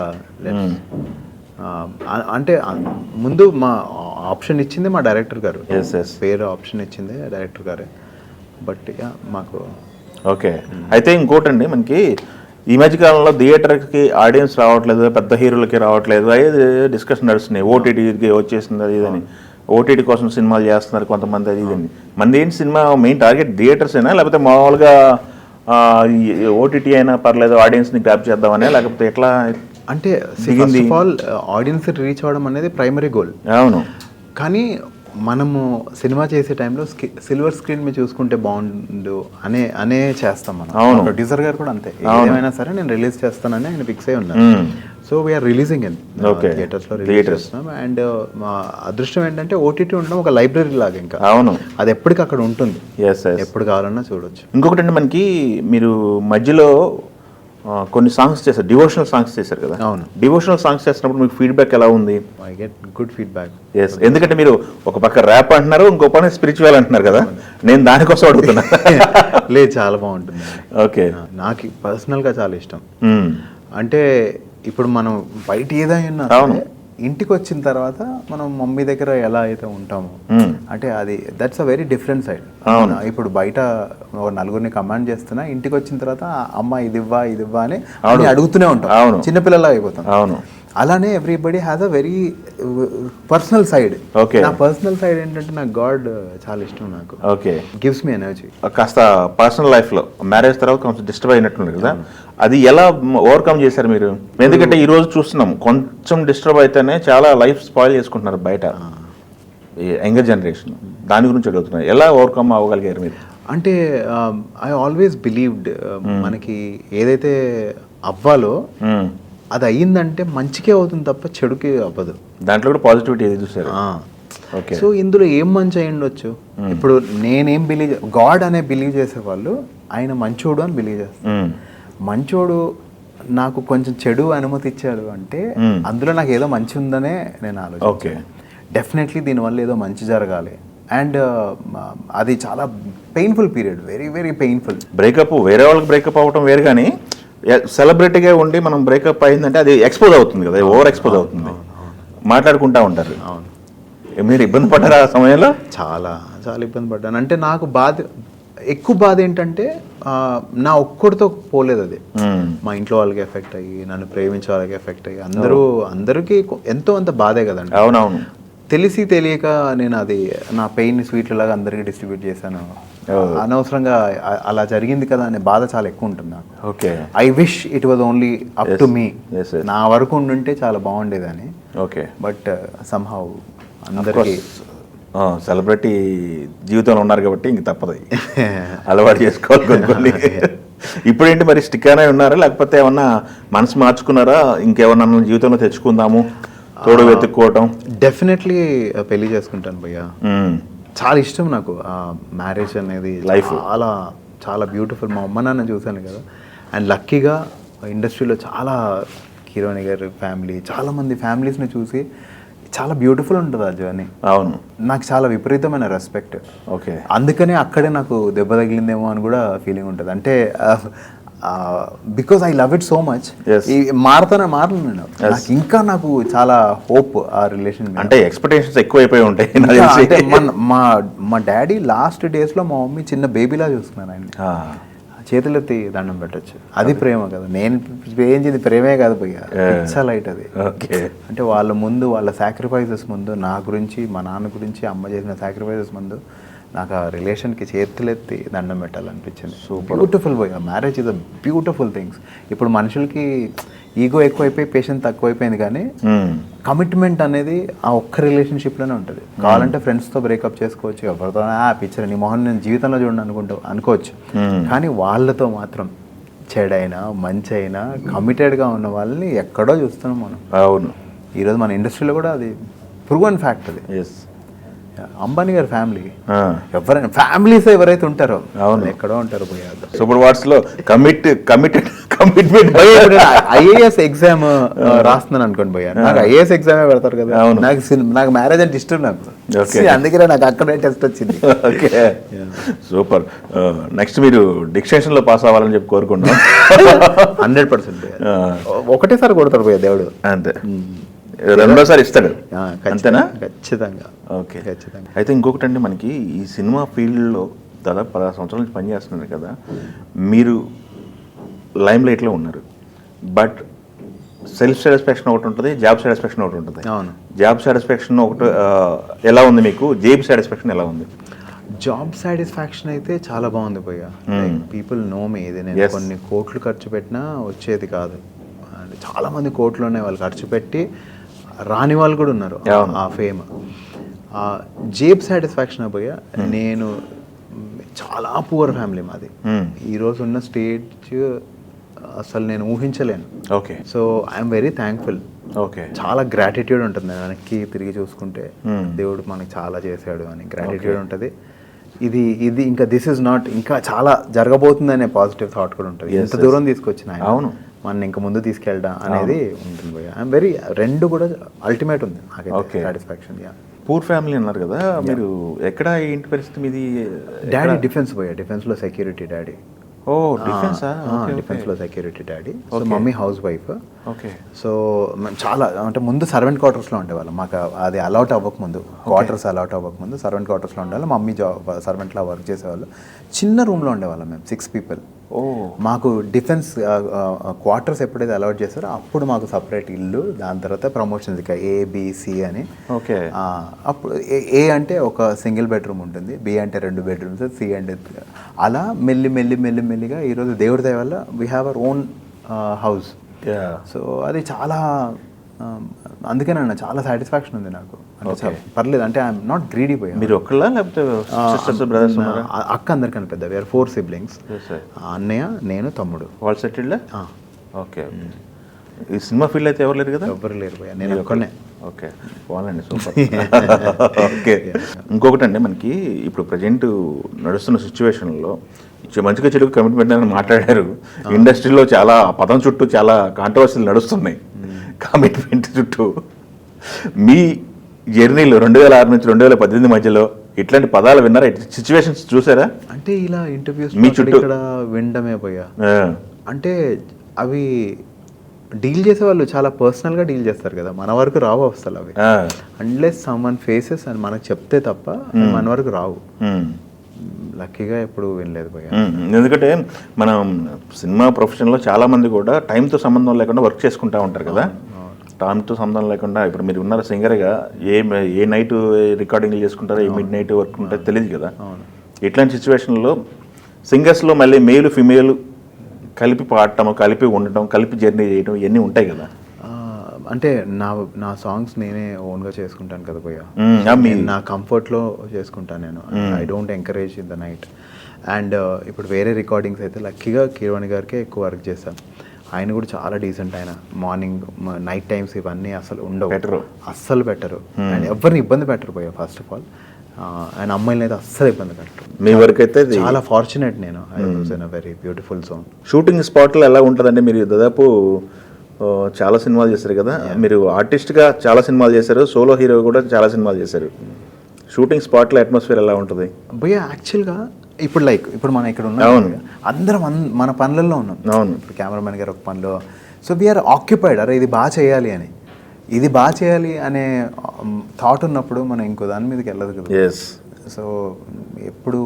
అంటే ముందు మా ఆప్షన్ ఇచ్చింది మా డైరెక్టర్ గారు. పేరు ఆప్షన్ ఇచ్చింది డైరెక్టర్ గారే. బట్ మాకు ఓకే. అయితే ఇంకోటండి, మనకి ఈ మధ్యకాలంలో థియేటర్కి ఆడియన్స్ రావట్లేదు, పెద్ద హీరోలకి రావట్లేదు, అదే డిస్కషన్ నడుస్తున్నాయి. ఓటీటీకి వచ్చేసింది అది ఇదని. ఓటీటీ కోసం సినిమాలు చేస్తున్నారు కొంతమంది అది ఇదని. మంది ఏంటి సినిమా మెయిన్ టార్గెట్ థియేటర్స్ అయినా, లేకపోతే మామూలుగా ఓటీటీ అయినా పర్లేదు ఆడియన్స్ని గ్రాప్ చేద్దామనే, లేకపోతే ఎట్లా? అంటే first of all audience reach అవ్వడం అనేది ప్రైమరీ గోల్. అవును. కానీ మనము సినిమా చేసే టైంలో సిల్వర్ స్క్రీన్ మీద చూసుకుంటే బాగుండు అనే చేస్తాం మనం. ప్రొడ్యూసర్ గారు కూడా అంతే, ఏమైనా సరే నేను రిలీజ్ చేస్తానని ఆయన ఫిక్స్ అయి ఉన్నారు. సో వీఆర్ రిలీజింగ్ ఇన్ థియేటర్స్లో రిలీజ్ చేస్తున్నాం. అండ్ మా అదృష్టం ఏంటంటే ఓటీటీ ఉండడం ఒక లైబ్రరీ లాగా. ఇంకా అవును, అది ఎప్పటికీ అక్కడ ఉంటుంది, ఎప్పుడు కావాలన్నా చూడొచ్చు. ఇంకొకటి అంటే మనకి మీరు మధ్యలో కొన్ని సాంగ్స్ చేశారు, డివోషనల్ సాంగ్స్ చేశారు కదా? అవును. డివోషనల్ సాంగ్స్ చేసినప్పుడు మీకు ఫీడ్బ్యాక్ ఎలా ఉంది? I get good feedback. Yes, ఎందుకంటే మీరు ఒక పక్క ర్యాప్ అంటున్నారు, ఇంకో పక్క స్పిరిచువల్ అంటున్నారు కదా, నేను దానికోసం అడుగుతున్నా. లేదు, చాలా బాగుంటుంది. ఓకే. నాకు పర్సనల్గా చాలా ఇష్టం. అంటే ఇప్పుడు మనం బయట ఏదైనా ఇంటికి వచ్చిన తర్వాత మనం మమ్మీ దగ్గర ఎలా అయితే ఉంటామో, అంటే అది that's a very different side. ఇప్పుడు బయట నలుగురిని కమాండ్ చేస్తున్నా, ఇంటికి వచ్చిన తర్వాత అమ్మ ఇది ఇవ్వా అని అడుగుతూనే ఉంటాం, చిన్నపిల్లలా అయిపోతాం. అవును. అలానే everybody has a very personal side. నా పర్సనల్ సైడ్ ఏంటంటే నాకు గాడ్ చాలా ఇష్టం. నాకు ఓకే గివ్స్ మీ ఎనర్జీ. కాస్త పర్సనల్ లైఫ్లో మ్యారేజ్ తర్వాత కొంచెం డిస్టర్బ్ అయినట్టుంది కదా, అది ఎలా ఓవర్కమ్ చేశారు మీరు? ఎందుకంటే ఈ రోజు చూస్తున్నాం, కొంచెం డిస్టర్బ్ అయితేనే చాలా లైఫ్ స్పాయిల్ చేసుకుంటున్నారు బయట యంగర్ జనరేషన్. దాని గురించి అడుగుతున్నారు, ఎలా ఓవర్కమ్ అవ్వగలిగారు మీరు? అంటే ఐ ఆల్వేస్ బిలీవ్డ్ మనకి ఏదైతే అవ్వాలో అది అయ్యిందంటే మంచికే అవుతుంది తప్ప చెడుకి అవ్వదు. దాంట్లో కూడా పాజిటివిటీ ఏది చూసారు? ఓకే. సో ఇందులో ఏం మంచి అయి ఉండొచ్చు? ఇప్పుడు నేనేం బిలీవ్, గాడ్ అనే బిలీవ్ చేసే వాళ్ళు ఆయన మంచోడు అని బిలీవ్ చేస్తారు. మంచోడు నాకు కొంచెం చెడు అనుమతి ఇచ్చాడు అంటే అందులో నాకు ఏదో మంచి ఉందనే నేను ఆలోచించాను. డెఫినెట్లీ దీనివల్ల ఏదో మంచి జరగాలి. అండ్ అది చాలా painful period, very very painful. Breakup వేరే వాళ్ళకి బ్రేకప్ అవ్వటం వేరు, కానీ సెలబ్రిటీగా ఉండి మనం బ్రేకప్ అయిందంటే అది ఎక్స్పోజ్ అవుతుంది కదా, ఓవర్ ఎక్స్పోజ్ అవుతుంది, మాట్లాడుకుంటా ఉంటారు. అవును. మీరు ఇబ్బంది పడ్డారు ఆ సమయంలో? చాలా చాలా ఇబ్బంది పడ్డాను. అంటే నాకు ఎక్కువ బాధ ఏంటంటే నా ఒక్కడితో పోలేదు అది. మా ఇంట్లో వాళ్ళకి ఎఫెక్ట్ అయ్యి, నన్ను ప్రేమించే వాళ్ళకి ఎఫెక్ట్ అయ్యి, అందరికీ ఎంతో అంత బాధే కదండి. అవునవును. తెలిసి తెలియక నేను అది నా పెయిన్ స్వీట్లు లాగా అందరికీ డిస్ట్రిబ్యూట్ చేశాను. అనవసరంగా అలా జరిగింది కదా అనే బాధ చాలా ఎక్కువ ఉంటుంది నాకు. Okay. I wish it was only up to me. నా వరకు ఉండుంటే చాలా బాగుండేదని. ఓకే. బట్ సమ్హౌ అందరికీ సెలబ్రిటీ జీవితంలో ఉన్నారు కాబట్టి ఇంక తప్పదు, అలవాటు చేసుకోవాలి కొన్ని. ఇప్పుడేంటి మరి స్టిక్గానే ఉన్నారా, లేకపోతే ఏమన్నా మనసు మార్చుకున్నారా, ఇంకేమన్నా జీవితంలో తెచ్చుకుందాము తోడు వెతుక్కోవటం? డెఫినెట్లీ పెళ్లి చేసుకుంటాను భయ్యా. చాలా ఇష్టం నాకు మ్యారేజ్ అనేది, లైఫ్ చాలా చాలా బ్యూటిఫుల్. మా అమ్మ నాన్న చూశాను కదా, అండ్ లక్కీగా ఇండస్ట్రీలో చాలా హీరోయిన్ గారి ఫ్యామిలీ, చాలామంది ఫ్యామిలీస్ని చూసి చాలా బ్యూటిఫుల్ ఉంటుంది ఆ జర్నీ. అవును. నాకు చాలా విపరీతమైన రెస్పెక్ట్. ఓకే. అందుకనే అక్కడే నాకు దెబ్బ తగిలిందేమో అని కూడా ఫీలింగ్ ఉంటుంది. అంటే because I love it so much. మారను నేను. నాకు చాలా హోప్ ఆ రిలేషన్. అంటే ఎక్స్పెక్టేషన్స్ ఎక్కువైపోయి ఉంటాయి. అంటే మా డాడీ లాస్ట్ డేస్లో మా మమ్మీ చిన్న బేబీలా చూసుకున్నాను ఆయన. చేతులెత్తి దండం పెట్టచ్చు. అది ప్రేమ కదా. నేను చేయించింది ప్రేమే కాదు పోయా, ఇట్స్ లైట్ అది. అంటే వాళ్ళ ముందు, వాళ్ళ సాక్రిఫైసెస్ ముందు, నా గురించి, మా నాన్న గురించి అమ్మ చేసిన సాక్రిఫైసెస్ ముందు నాకు ఆ రిలేషన్కి చేతులెత్తి దండం పెట్టాలనిపించింది. బ్యూటిఫుల్ పోయా. Marriage is a beautiful things. ఇప్పుడు మనుషులకి ఈగో ఎక్కువైపోయి పేషెన్స్ తక్కువైపోయింది, కానీ కమిట్మెంట్ అనేది ఆ ఒక్క రిలేషన్షిప్లోనే ఉంటుంది. కావాలంటే ఫ్రెండ్స్తో బ్రేకప్ చేసుకోవచ్చు, ఎవరితో పిక్చర్ నీ మొహన్ నేను జీవితంలో చూడండి అనుకోవచ్చు, కానీ వాళ్ళతో మాత్రం చెడైనా మంచి అయినా కమిటెడ్గా ఉన్న వాళ్ళని ఎక్కడో చూస్తున్నాం మనం. అవును. ఈరోజు మన ఇండస్ట్రీలో కూడా అది ప్రూవన్ ఫ్యాక్ట్. అది అంబానీ గారి ఫ్యామిలీ, ఎవరైనా ఫ్యామిలీస్ ఎవరైతే ఉంటారో అవును ఎక్కడో ఉంటారు. సూపర్ వాట్స్ లో కమిట్మెంట్. ఐఏఎస్ ఎగ్జామ్ రాస్తున్నాను అనుకోండి భయ్యా, నాకు ఐఏఎస్ ఎగ్జామే పెడతారు కదా. నాకు మ్యారేజ్ అంటే ఇష్టం నాకు, అందుకే నాకు అక్కడే టెస్ట్ వచ్చింది. సూపర్. నెక్స్ట్ మీరు డిక్షనేషన్ లో పాస్ అవ్వాలని చెప్పి కోరుకుంటున్నాం. 100%. ఒకటేసారి కొడతారు భయ్యా దేవుడు, అంతే. రెండోసారి ఇస్తాడు, అంతేనా? ఖచ్చితంగా. ఓకే, ఖచ్చితంగా. అయితే ఇంకొకటి అండి, మనకి ఈ సినిమా ఫీల్డ్లో దాదాపు 10 సంవత్సరాల నుంచి పనిచేస్తున్నారు కదా, మీరు లైమ్ లైట్లో ఉన్నారు. బట్ సెల్ఫ్ సాటిస్ఫాక్షన్ ఒకటి ఉంటుంది, జాబ్ సాటిస్ఫాక్షన్ ఒకటి ఉంటుంది. అవును. జాబ్ సాటిస్ఫాక్షన్ ఒకటి ఎలా ఉంది మీకు? జేబ్ సాటిస్ఫాక్షన్ ఎలా ఉంది? జాబ్ సాటిస్ఫాక్షన్ అయితే చాలా బాగుంది పోయా. పీపుల్ నో మీ. ఇది నేను కొన్ని కోట్లు ఖర్చు పెట్టినా వచ్చేది కాదు. చాలా మంది కోట్లు ఉన్నాయి, వాళ్ళు ఖర్చు పెట్టి రాని వాళ్ళు కూడా ఉన్నారు ఆ ఫేమ్. జేబ్ సాటిస్ఫాక్షన్ అయిపోయా. నేను చాలా పూర్ ఫ్యామిలీ మాది. ఈరోజు ఉన్న స్టేజ్ అసలు నేను ఊహించలేను. Okay. So I'm very thankful. Okay. చాలా గ్రాటిట్యూడ్ ఉంటుంది వెనక్కి తిరిగి చూసుకుంటే, దేవుడు మనకి చాలా చేశాడు అని గ్రాటిట్యూడ్ ఉంటుంది. ఇది ఇంకా దిస్ ఇస్ నాట్, ఇంకా చాలా జరగబోతుంది అనే పాజిటివ్ థాట్ కూడా ఉంటుంది. ఎంత దూరం తీసుకొచ్చిన ఆయన. అవును. మన ఇంకా ముందు తీసుకెళ్ళడం అనేది ఉంటుంది భయ్యా. ఐఎమ్ వెరీ, రెండు కూడా అల్టిమేట్ ఉంది నాకైతే సాటిస్ఫాక్షన్. పూర్ ఫ్యామిలీ అన్నారు కదా మీరు, ఎక్కడ ఏంటి పరిస్థితి మీది? డాడీ డిఫెన్స్ భయ్యా, డిఫెన్స్లో సెక్యూరిటీ డాడీ. ఓ, డిఫెన్సా? డిఫెన్స్లో security daddy. So mummy house wife. Okay. So మేము చాలా, అంటే ముందు సర్వెంట్ క్వార్టర్స్లో ఉండేవాళ్ళం. మాకు అది అలౌట్ అవ్వకముందు, క్వార్టర్స్ అలౌట్ అవ్వకముందు సర్వెంట్ క్వార్టర్స్లో ఉండేవాళ్ళం. మమ్మీ సర్వెంట్లా వర్క్ చేసేవాళ్ళు. చిన్న రూమ్లో ఉండేవాళ్ళం మేము, 6 people. మాకు డిఫెన్స్ క్వార్టర్స్ ఎప్పుడైతే అలౌట్ చేస్తారో అప్పుడు మాకు సపరేట్ ఇల్లు, దాని తర్వాత ప్రమోషన్స్ ఇక ABC అని. ఓకే. అప్పుడు ఏ అంటే ఒక సింగిల్ బెడ్రూమ్ ఉంటుంది, B అంటే 2 bedrooms, C అంటే అలా మెల్లిగా ఈరోజు దేవుడి దయ వల్ల we have our own house. So అది చాలా, అందుకేనన్నా చాలా సాటిస్ఫాక్షన్ ఉంది నాకు. అంటే పర్లేదు, అంటే ఐఎమ్ నాట్ గ్రీడీ పోయా. మీరు ఒక్కళ్ళా లేకపోతే బ్రదర్స్? అక్క అందరికన్నా పెద్ద, వీఆర్ 4 siblings. అన్నయ్య, నేను, తమ్ముడు. వాళ్ళు సెటిల్డ్? ఓకే. ఈ సినిమా ఫీల్డ్ అయితే ఎవరు లేరు కదా? ఎవరు లేరు పోయా, నేను ఒక్కనే. ఓకే, బాగుందండి, సూపర్. ఓకే. ఇంకొకటి అండి, మనకి ఇప్పుడు ప్రజెంట్ నడుస్తున్న సిచ్యువేషన్లో మంచిగా చెడుకు కమిట్మెంట్ అని మాట్లాడారు. ఇండస్ట్రీలో చాలా పదం చుట్టూ చాలా కాంట్రవర్సీలు నడుస్తున్నాయి కమిట్మెంట్ చుట్టూ. మీ జర్నీలో 2006 నుంచి 2018 మధ్యలో ఇట్లాంటి పదాలు విన్నారా? సిచ్యువేషన్స్ చూసారా? అంటే ఇలా ఇంటర్వ్యూస్ మీ చుట్టూ ఇక్కడ వినడమే పోయా. అంటే అవి డీల్ చేసే వాళ్ళు చాలా పర్సనల్గా డీల్ చేస్తారు కదా, మన వరకు రావు అసలు అవి. అన్లెస్ సమ్వన్ ఫేసెస్ అని మనకు చెప్తే తప్ప మన వరకు రావు. లక్కీగా ఎప్పుడు వినలేదు భయ్య. ఎందుకంటే మనం సినిమా ప్రొఫెషన్లో చాలామంది కూడా టైంతో సంబంధం లేకుండా వర్క్ చేసుకుంటూ ఉంటారు కదా. టైంతో సంబంధం లేకుండా ఇప్పుడు మీరు ఉన్నారు సింగర్గా, ఏ నైట్ రికార్డింగ్లు చేసుకుంటారో, ఏ మిడ్ నైట్ వర్క్ ఉంటుందో తెలియదు కదా. ఇట్లాంటి సిచ్యువేషన్లో సింగర్స్లో మళ్ళీ మేలు ఫిమేల్ కలిపి పాడటం, కలిపి ఉండటం, కలిపి జర్నీ చేయడం ఇవన్నీ ఉంటాయి కదా. అంటే నా సాంగ్స్ నేనే ఓన్గా చేసుకుంటాను కదా భయ్య. నా కంఫర్ట్లో చేసుకుంటాను నేను. I don't encourage in the night. And ఇప్పుడు వేరే రికార్డింగ్స్ అయితే లక్కీగా కీరవాణి గారికే ఎక్కువ వర్క్ చేస్తాను. ఆయన కూడా చాలా డీసెంట్. ఆయన మార్నింగ్ నైట్ టైమ్స్ ఇవన్నీ అసలు ఉండవు, అస్సలు పెట్టరు. అండ్ ఎవరిని ఇబ్బంది పెట్టరు భయ్య. ఫస్ట్ ఆఫ్ ఆల్ ఆయన అమ్మాయిని అయితే అస్సలు ఇబ్బంది పెట్టరు. మీ వరకు అయితే చాలా ఫార్చునేట్ నేను. I was in a very beautiful song. Shooting స్పాట్లో ఎలా ఉంటుందంటే, మీరు దాదాపు చాలా సినిమాలు చేశారు కదా, మీరు ఆర్టిస్ట్గా చాలా సినిమాలు చేశారు, సోలో హీరో కూడా చాలా సినిమాలు చేశారు. షూటింగ్ స్పాట్లో అట్మాస్ఫియర్ ఎలా ఉంటుంది భయ్య? యాక్చువల్గా ఇప్పుడు మనం ఇక్కడ ఉన్నాం, అందరం మన పనులలో ఉన్నాం. అవును. ఇప్పుడు కెమెరామెన్ గారు ఒక పనిలో, సో వీఆర్ ఆక్యుపైడ్. అరే ఇది బాగా చేయాలి అని, ఇది బాగా చేయాలి అనే థాట్ ఉన్నప్పుడు మనం ఇంకో దాని మీదకి వెళ్ళదు కదా. సో ఎప్పుడు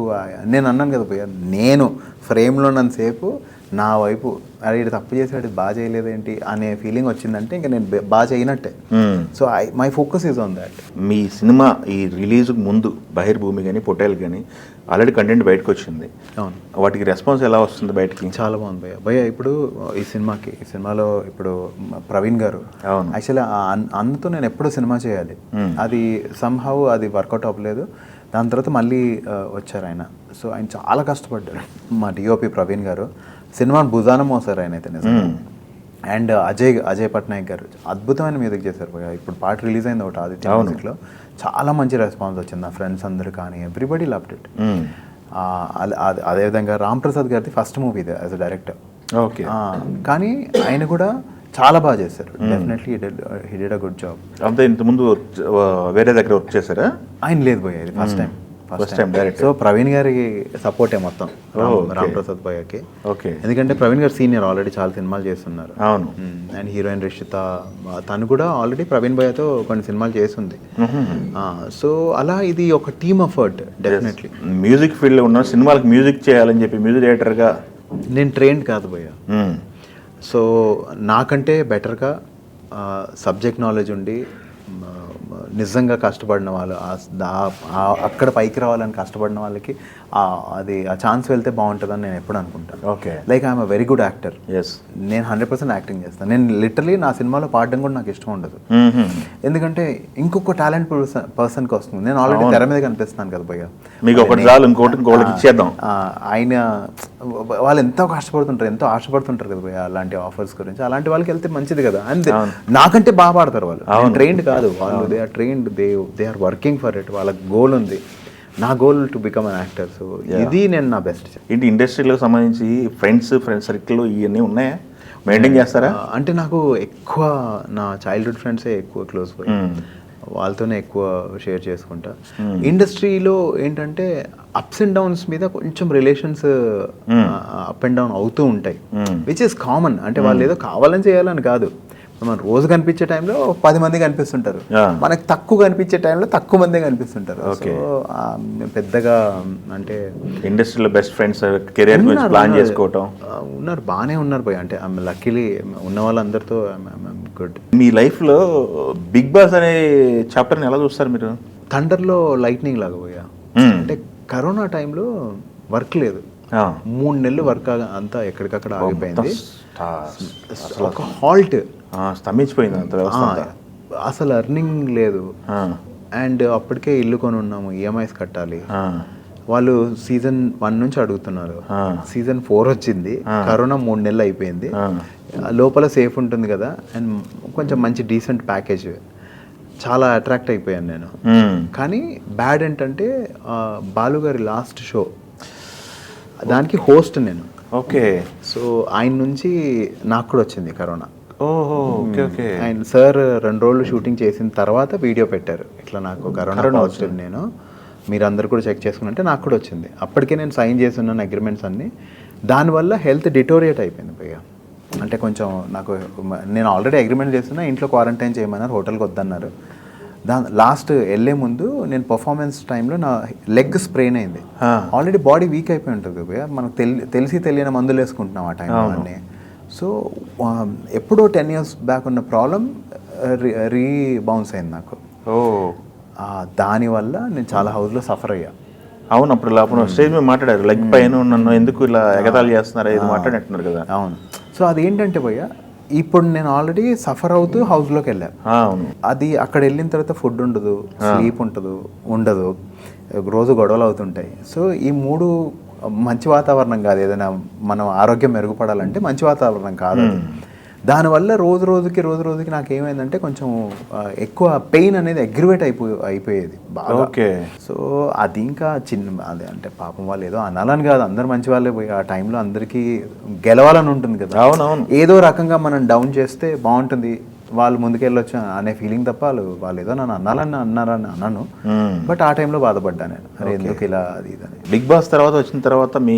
నేను అన్నాను కదా భయ్య, నేను ఫ్రేమ్లో ఉన్నంతసేపు నా వైపు అరే ఇది తప్పు చేసాడు, ఇది బాగా చేయలేదేంటి అనే ఫీలింగ్ వచ్చిందంటే ఇంకా నేను బాగా చేయనట్టే. So my focus is on that. మీ సినిమా ఈ రిలీజ్కి ముందు బహిర్భూమి కానీ పొటేల్ కానీ ఆల్రెడీ కంటెంట్ బయటకు వచ్చింది. అవును. వాటికి రెస్పాన్స్ ఎలా వస్తుంది బయటకి? చాలా బాగుంది భయ్య. ఇప్పుడు ఈ సినిమాలో ఇప్పుడు ప్రవీణ్ గారు, యాక్చువల్లీ అన్నతో నేను ఎప్పుడూ సినిమా చేయాలి, అది సమ్హౌ అది వర్కౌట్ అవ్వలేదు. దాని తర్వాత మళ్ళీ వచ్చారు ఆయన. సో ఆయన చాలా కష్టపడ్డారు. మా డిఓపి ప్రవీణ్ గారు సినిమాని భుజాన మోసారు ఆయన అయితే నిజంగా. అండ్ అజయ్ పట్నాయక్ గారు అద్భుతమైన మ్యూజిక్ చేశారు భయ్య. ఇప్పుడు పాట రిలీజ్ అయింది ఒకటి ఆదిత్య మ్యూజిక్లో, చాలా మంచి రెస్పాన్స్ వచ్చింది. నా ఫ్రెండ్స్ అందరూ కానీ ఎవ్రీబడి లవ్డ్ ఇట్. అదేవిధంగా రామ్ ప్రసాద్ గారిది ఫస్ట్ మూవీ ఇది యాజ్ అ డైరెక్టర్. ఓకే. కానీ ఆయన కూడా చాలా బాగా చేశారు. Definitely he did a good job. అంతే. ఇంతకుముందు వేరే దగ్గర వర్క్ చేశారా? ఆయన లేదు భయ్య, ఇది first time direct. So Praveen గారికి సపోర్టే మొత్తం రామ్ ప్రసాద్ భయ్యకి. ఓకే. ఎందుకంటే ప్రవీణ్ గారు సీనియర్, ఆల్రెడీ చాలా సినిమాలు చేస్తున్నారు. అవును. అండ్ హీరోయిన్ రిషిత తను కూడా ఆల్రెడీ ప్రవీణ్ భయ్యతో కొన్ని సినిమాలు చేస్తుంది. సో అలా ఇది ఒక టీమ్ ఎఫర్ట్ డెఫినెట్లీ. మ్యూజిక్ ఫీల్డ్లో ఉన్న సినిమాలకు మ్యూజిక్ చేయాలని చెప్పి మ్యూజిక్ డైరెక్టర్గా నేను ట్రైన్డ్ కాదు భయ్య. సో నాకంటే బెటర్గా సబ్జెక్ట్ నాలెడ్జ్ ఉండి నిజంగా కష్టపడిన వాళ్ళు, అక్కడ పైకి రావాలని కష్టపడిన వాళ్ళకి అది ఆ ఛాన్స్ వెళ్తే బాగుంటుందని నేను ఎప్పుడు అనుకుంటాను. Okay. Like I'm a very good actor. నేను 100% యాక్టింగ్ చేస్తాను. నేను లిటరలీ నా సినిమాలో పాడడం కూడా నాకు ఇష్టం ఉండదు. ఎందుకంటే ఇంకొక టాలెంట్ పర్సన్కి వస్తుంది. నేను ఆల్రెడీ తెర మీద కనిపిస్తున్నాను కదా భయ్య. మీకు ఒకటి చాలు, ఇంకోటి ఇచ్చేద్దాం. ఆయన వాళ్ళు ఎంతో కష్టపడుతుంటారు, ఎంతో ఆశపడుతుంటారు కదా భయ్య అలాంటి ఆఫర్స్ గురించి. అలాంటి వాళ్ళకి వెళ్తే మంచిది కదా. అండ్ నాకంటే బాగా పాడతారు వాళ్ళు. ట్రైన్డ్ కాదు వాళ్ళు, they are trained, they are working for it. వాళ్ళకి గోల్ ఉంది. నా goal to become an actor. So ఇది నేను నా బెస్ట్. ఏంటి ఇండస్ట్రీలకు సంబంధించి ఫ్రెండ్స్ సర్కిల్ ఇవన్నీ ఉన్నాయా, మెయింటైన్ చేస్తారా? అంటే నాకు ఎక్కువ నా చైల్డ్హుడ్ ఫ్రెండ్సే ఎక్కువ క్లోజ్, వాళ్ళతోనే ఎక్కువ షేర్ చేసుకుంటా. ఇండస్ట్రీలో ఏంటంటే అప్స్ అండ్ డౌన్స్ మీద కొంచెం రిలేషన్స్ అప్ అండ్ డౌన్ అవుతూ ఉంటాయి, విచ్ ఇస్ కామన్. అంటే వాళ్ళు ఏదో కావాలని చేయాలని కాదు. మనం రోజు కనిపించే టైంలో 10 మంది కనిపిస్తుంటారు, మనకు తక్కువ కనిపించే టైంలో తక్కువ మంది కనిపిస్తుంటారు. సో పెద్దగా అంటే ఇండస్ట్రీలో బెస్ట్ ఫ్రెండ్స్ కెరీర్ గురించి ప్లాన్ చేసుకోవటం ఉన్నారు, బాగానే ఉన్నారు భయ్. అంటే లక్కీలీ ఉన్న వాళ్ళందరితో గుడ్. మీ లైఫ్లో బిగ్ బాస్ అనే చాప్టర్ని ఎలా చూస్తారు మీరు? థండర్లో లైట్నింగ్ లాగా పోయా. అంటే కరోనా టైంలో వర్క్ లేదు, 3 నెలలు వర్క్ అంతా ఎక్కడికక్కడ ఆగిపోయింది. ఒక హాల్ట్, స్తంభించిపోయింది అంత వ్యవస్థ. అసలు ఎర్నింగ్ లేదు. అండ్ అప్పటికే ఇల్లు కొని ఉన్నాము, ఈఎంఐస్ కట్టాలి. వాళ్ళు సీజన్ 1 నుంచి అడుగుతున్నారు. సీజన్ 4 వచ్చింది, కరోనా 3 నెలలు అయిపోయింది. లోపల సేఫ్ ఉంటుంది కదా, అండ్ కొంచెం మంచి డీసెంట్ ప్యాకేజ్, చాలా అట్రాక్ట్ అయిపోయాను నేను. కానీ బ్యాడ్ ఏంటంటే బాలు గారి లాస్ట్ షో, దానికి హోస్ట్ నేను. ఓకే. సో ఆయన నుంచి నాకు కూడా వచ్చింది కరోనా. ఓహో, ఓకే ఓకే. ఆయన సార్ 2 రోజులు షూటింగ్ చేసిన తర్వాత వీడియో పెట్టారు, ఇట్లా నాకు కరోనా వచ్చింది, నేను మీరందరూ కూడా చెక్ చేసుకున్నంటే నాకు కూడా వచ్చింది. అప్పటికే నేను సైన్ చేసి ఉన్నాను అగ్రిమెంట్స్ అన్నీ. దానివల్ల హెల్త్ డిటోరియేట్ అయిపోయింది భయ్య. అంటే కొంచెం నాకు, నేను ఆల్రెడీ అగ్రిమెంట్ చేస్తున్నా, ఇంట్లో క్వారంటైన్ చేయమన్నారు, హోటల్కి వద్దన్నారు. లాస్ట్ వెళ్ళే ముందు నేను పర్ఫార్మెన్స్ టైంలో నా లెగ్ స్ప్రెయిన్ అయింది. ఆల్రెడీ బాడీ వీక్ అయిపోయి ఉంటుంది కదా, మనకు తెలిసి తెలియని మందులు వేసుకుంటున్నాం ఆ టైంలో అన్నీ. సో ఎప్పుడో 10 years బ్యాక్ ఉన్న ప్రాబ్లం రీబౌన్స్ అయింది నాకు. దానివల్ల నేను చాలా హౌస్లో సఫర్ అయ్యా. అవును, అప్పుడు లోపల స్టేజ్ మీద మాట్లాడారు, లెగ్ పైన నన్ను ఎందుకు ఇలా ఎగతాళి చేస్తున్నారా ఇది మాట్లాడినట్టున్నారు కదా. అవును. సో అదేంటంటే భయ్య, ఇప్పుడు నేను ఆల్రెడీ సఫర్ అవుతూ హౌస్లోకి వెళ్ళాను. అవును. అది అక్కడ వెళ్ళిన తర్వాత ఫుడ్ ఉండదు, స్లీప్ ఉండదు, రోజు గొడవలు అవుతుంటాయి. సో ఈ 3 మంచి వాతావరణం కాదు. ఏదైనా మనం ఆరోగ్యం మెరుగుపడాలంటే మంచి వాతావరణం కాదు అది. దానివల్ల రోజు రోజుకి నాకు ఏమైందంటే కొంచెం ఎక్కువ పెయిన్ అనేది అగ్రివేట్ అయిపోయేది బాగా. ఓకే. సో అది ఇంకా అదే అంటే పాపం వాళ్ళు ఏదో అనాలని కాదు, అందరు మంచి వాళ్ళే పోయి ఆ టైంలో అందరికీ గెలవాలని ఉంటుంది కదా. అవునవును. ఏదో రకంగా మనం డౌన్ చేస్తే బాగుంటుంది, వాళ్ళు ముందుకెళ్ళొచ్చు అనే ఫీలింగ్ తప్ప వాళ్ళు ఏదో నన్ను అన్నారని అన్నాను. బట్ ఆ టైంలో బాధపడ్డా నేను, అరే ఎందుకు ఇలా అది ఇదని. బిగ్ బాస్ వచ్చిన తర్వాత మీ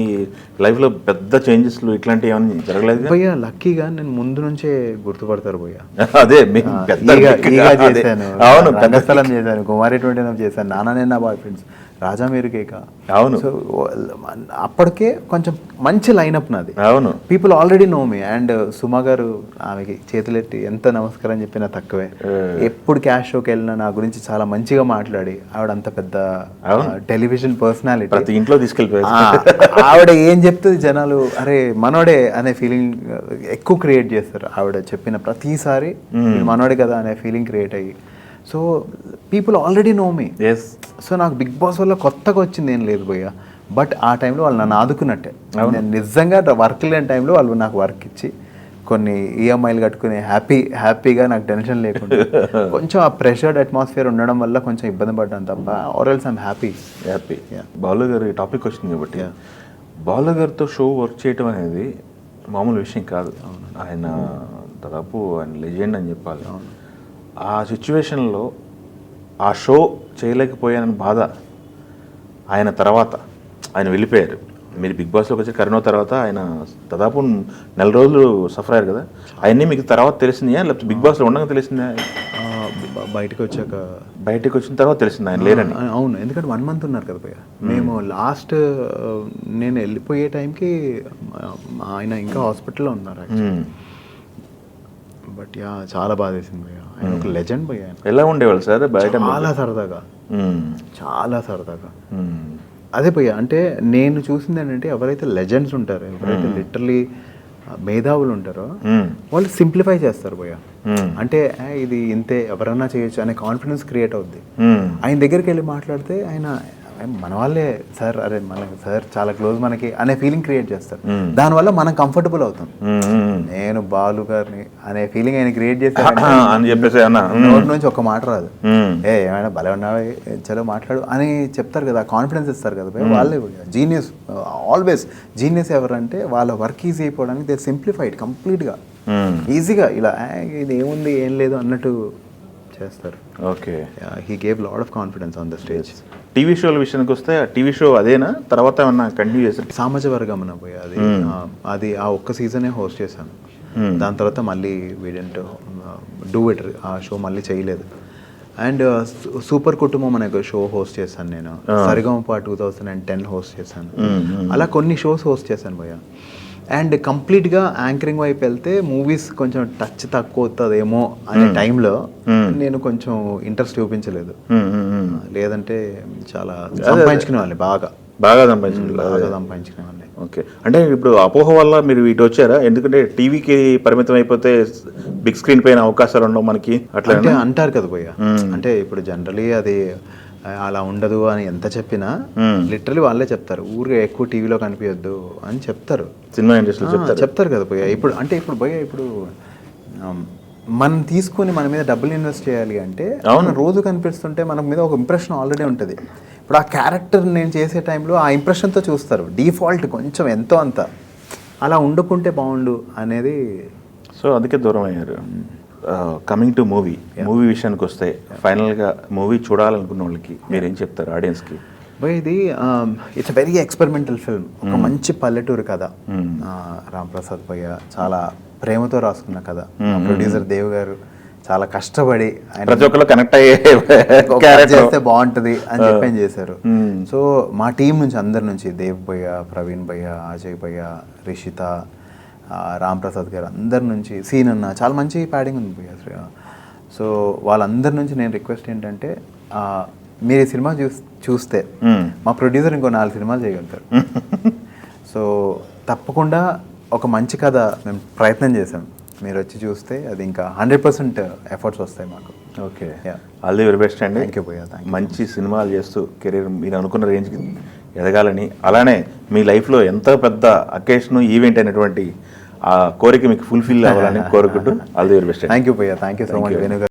లైఫ్లో పెద్ద చేంజెస్లు ఇట్లాంటివి ఏమైనా జరగలేదు? భయ్యా లక్కీగా నేను ముందు నుంచే గుర్తుపడతారు భయ్యా. అదే చేశాను, రంగస్థలం చేశాను, కుమారి 29 చేశాను, నాన్ననే నా బాయ్ ఫ్రెండ్స్, రాజా మీరు కేక. అవును. సో అప్పటికే కొంచెం మంచి లైనప్ నాది. అవును. People already know me. And Suma గారు ఆమెకి చేతులెట్టి ఎంత నమస్కారం చెప్పినా తక్కువే. ఎప్పుడు క్యాష్ షోకి వెళ్ళినా నా గురించి చాలా మంచిగా మాట్లాడి, ఆవిడ అంత పెద్ద టెలివిజన్ పర్సనాలిటీ, ప్రతి ఇంట్లో తీసుకెళ్ళిపోయారు. ఆవిడ ఏం చెప్తుంది జనాలు అరే మనోడే అనే ఫీలింగ్ ఎక్కువ క్రియేట్ చేస్తారు. ఆవిడ చెప్పిన ప్రతిసారి మనోడే కదా అనే ఫీలింగ్ క్రియేట్ అయ్యి, సో పీపుల్ ఆల్రెడీ నో మీ. సో నాకు బిగ్ బాస్ వల్ల కొత్తగా వచ్చింది ఏం లేదు భయ్య. బట్ ఆ టైంలో వాళ్ళు నన్ను ఆదుకున్నట్టే. నేను నిజంగా వర్క్ లేని టైంలో వాళ్ళు నాకు వర్క్ ఇచ్చి కొన్ని ఈఎంఐలు కట్టుకుని హ్యాపీగా నాకు టెన్షన్ లేకుండా కొంచెం ఆ ప్రెషర్డ్ అట్మాస్ఫియర్ ఉండడం వల్ల కొంచెం ఇబ్బంది పడ్డాను తప్ప ఆర్ఎల్స్ ఐమ్ హ్యాపీ. బాలు గారు టాపిక్ వచ్చింది కాబట్టి, బాలు గారితో షో వర్క్ చేయటం అనేది మామూలు విషయం కాదు. ఆయన దాదాపు ఆయన లెజెండ్ అని చెప్పాలి. ఆ సిచ్యువేషన్లో ఆ షో చేయలేకపోయానని బాధ ఆయన తర్వాత ఆయన వెళ్ళిపోయారు. మీరు బిగ్ బాస్లోకి వచ్చి కరోనా తర్వాత ఆయన దాదాపు 4 రోజులు సఫర్ అయ్యారు కదా. అవన్నీ మీకు తర్వాత తెలిసిందా లేకపోతే బిగ్ బాస్లో ఉండగా తెలిసిందా? బయటకు వచ్చిన తర్వాత తెలిసింది ఆయన లేరని. అవును, ఎందుకంటే 1 month ఉన్నారు కదా భయ్య. మేము లాస్ట్ నేను వెళ్ళిపోయే టైంకి ఆయన ఇంకా హాస్పిటల్లో ఉన్నారు. బట్ చాలా బాధ వేసింది భయ్య. ఆయన ఒక లెజెండ్ భయ్య. ఎలా ఉండేవాళ్ళు సార్ బయట? చాలా సరదాగా అదే భయ్య. అంటే నేను చూసింది ఏంటంటే ఎవరైతే లెజెండ్స్ ఉంటారో, ఎవరైతే లిటరలీ మేధావులు ఉంటారో వాళ్ళు సింప్లిఫై చేస్తారు భయ్య. అంటే ఇది ఇంతే ఎవరన్నా చేయొచ్చు అనే కాన్ఫిడెన్స్ క్రియేట్ అవుద్ది. ఆయన దగ్గరికి వెళ్ళి మాట్లాడితే ఆయన మన వాళ్ళే సార్, అరే మన సార్ చాలా క్లోజ్ మనకి అనే ఫీలింగ్ క్రియేట్ చేస్తారు. దానివల్ల మనం కంఫర్టబుల్ అవుతాం. నేను బాలు గారిని అనే ఫీలింగ్ ఆయన క్రియేట్ చేస్తాను నోటి నుంచి ఒక మాట రాదు, ఏమైనా భలే ఉన్నావా చలో మాట్లాడు అని చెప్తారు కదా, కాన్ఫిడెన్స్ ఇస్తారు కదా. వాళ్ళే జీనియస్, ఆల్వేస్ జీనియస్ ఎవరంటే వాళ్ళ వర్క్ ఈజీ అయిపోవడానికి దే సింప్లిఫైడ్ కంప్లీట్గా, ఈజీగా ఇలా ఇది ఏముంది ఏం లేదు అన్నట్టు చేస్తారు. Okay. He gave lot of confidence on the stage. TV షోల విషయానికి వస్తే ఆ టీవీ షో అదేనా తర్వాత ఏమన్నా కంటిన్యూ చేశారు? సామాజ వర్గం పోయి అది ఆ ఒక్క సీజనే హోస్ట్ చేశాను. దాని తర్వాత మళ్ళీ వీడెంట్ డూ ఇట్ ఆ షో మళ్ళీ చేయలేదు. అండ్ సూపర్ కుటుంబం అనే ఒక షో హోస్ట్ చేశాను నేను. సరిగమప 2010 హోస్ట్ చేశాను. అలా కొన్ని షోస్ హోస్ట్ చేశాను భయ్య. అండ్ కంప్లీట్గా యాంకరింగ్ వైపు వెళ్తే మూవీస్ కొంచెం టచ్ తక్కువ అవుతుందేమో అనే టైంలో నేను కొంచెం ఇంట్రెస్ట్ చూపించలేదు. లేదంటే చాలా సంపాదించుకునే వాళ్ళని బాగా సంపాదించుకునే వాళ్ళని. ఓకే. అంటే ఇప్పుడు అపోహ వల్ల మీరు ఇటు వచ్చారా? ఎందుకంటే టీవీకి పరిమితం అయిపోతే బిగ్ స్క్రీన్ పైన అవకాశాలు ఉండవు మనకి అట్లా అంటారు కదా భయ్య. అంటే ఇప్పుడు జనరలీ అది అలా ఉండదు అని ఎంత చెప్పినా లిటరలీ వాళ్ళే చెప్తారు, ఊరిగా ఎక్కువ టీవీలో కనిపించద్దు అని చెప్తారు. సినిమా ఇండస్ట్రీలో చెప్తారు కదా భయ్య. ఇప్పుడు భయ్య మనం తీసుకొని మన మీద డబ్బులు ఇన్వెస్ట్ చేయాలి అంటే రోజు కనిపిస్తుంటే మన మీద ఒక ఇంప్రెషన్ ఆల్రెడీ ఉంటుంది. ఇప్పుడు ఆ క్యారెక్టర్ నేను చేసే టైంలో ఆ ఇంప్రెషన్తో చూస్తారు డిఫాల్ట్ కొంచెం ఎంతో అంత. అలా ఉండకుంటే బాగుండు అనేది. సో అందుకే దూరం అయ్యారు. కమింగ్ టు మూవీ విషయానికి వస్తే ఫైనల్గా మూవీ చూడాలనుకున్న వాళ్ళకి మీరేం చెప్తారు ఆడియన్స్కి? బై ఇది ఇట్స్ వెరీ ఎక్స్పెరిమెంటల్ ఫిల్మ్. ఒక మంచి పల్లెటూరు కథ. రామ్ ప్రసాద్ భయ్య చాలా ప్రేమతో రాసుకున్న కథ. ప్రొడ్యూసర్ దేవ్ గారు చాలా కష్టపడి ఆయన ప్రతి ఒక్కరు కనెక్ట్ అయ్యే ఒక క్యారెక్టర్ చేస్తే బాగుంటుంది అని చెప్పి ఆయన చేశారు. సో మా టీం నుంచి అందరి నుంచి దేవ్ భయ్య, ప్రవీణ్ భయ్య, అజయ్ భయ్య, రిషిత, రామ్ ప్రసాద్ గారు అందరి నుంచి సీన్ అన్న చాలా మంచి ప్యాడింగ్ ఉంది భయ్య. సో వాళ్ళందరి నుంచి నేను రిక్వెస్ట్ ఏంటంటే మీరు ఈ సినిమా చూస్తే మా ప్రొడ్యూసర్ ఇంకో 4 సినిమాలు చేయగలుగుతారు. సో తప్పకుండా ఒక మంచి కథ మేము ప్రయత్నం చేసాం. మీరు వచ్చి చూస్తే అది ఇంకా 100% ఎఫర్ట్స్ వస్తాయి మాకు. Okay, all the very best అండి. థ్యాంక్ యూ భయ్య. మంచి సినిమాలు చేస్తూ కెరీర్ మీరు అనుకున్న రేంజ్కి ఎదగాలని, అలానే మీ లైఫ్లో ఎంత పెద్ద అకేషన్ ఈవెంట్ అయినటువంటి ఆ కోరిక మీకు ఫుల్ఫిల్ అవ్వాలని కోరుకుంటూ all the very best. Thank you భయ్య. Thank you so much Venu గారు.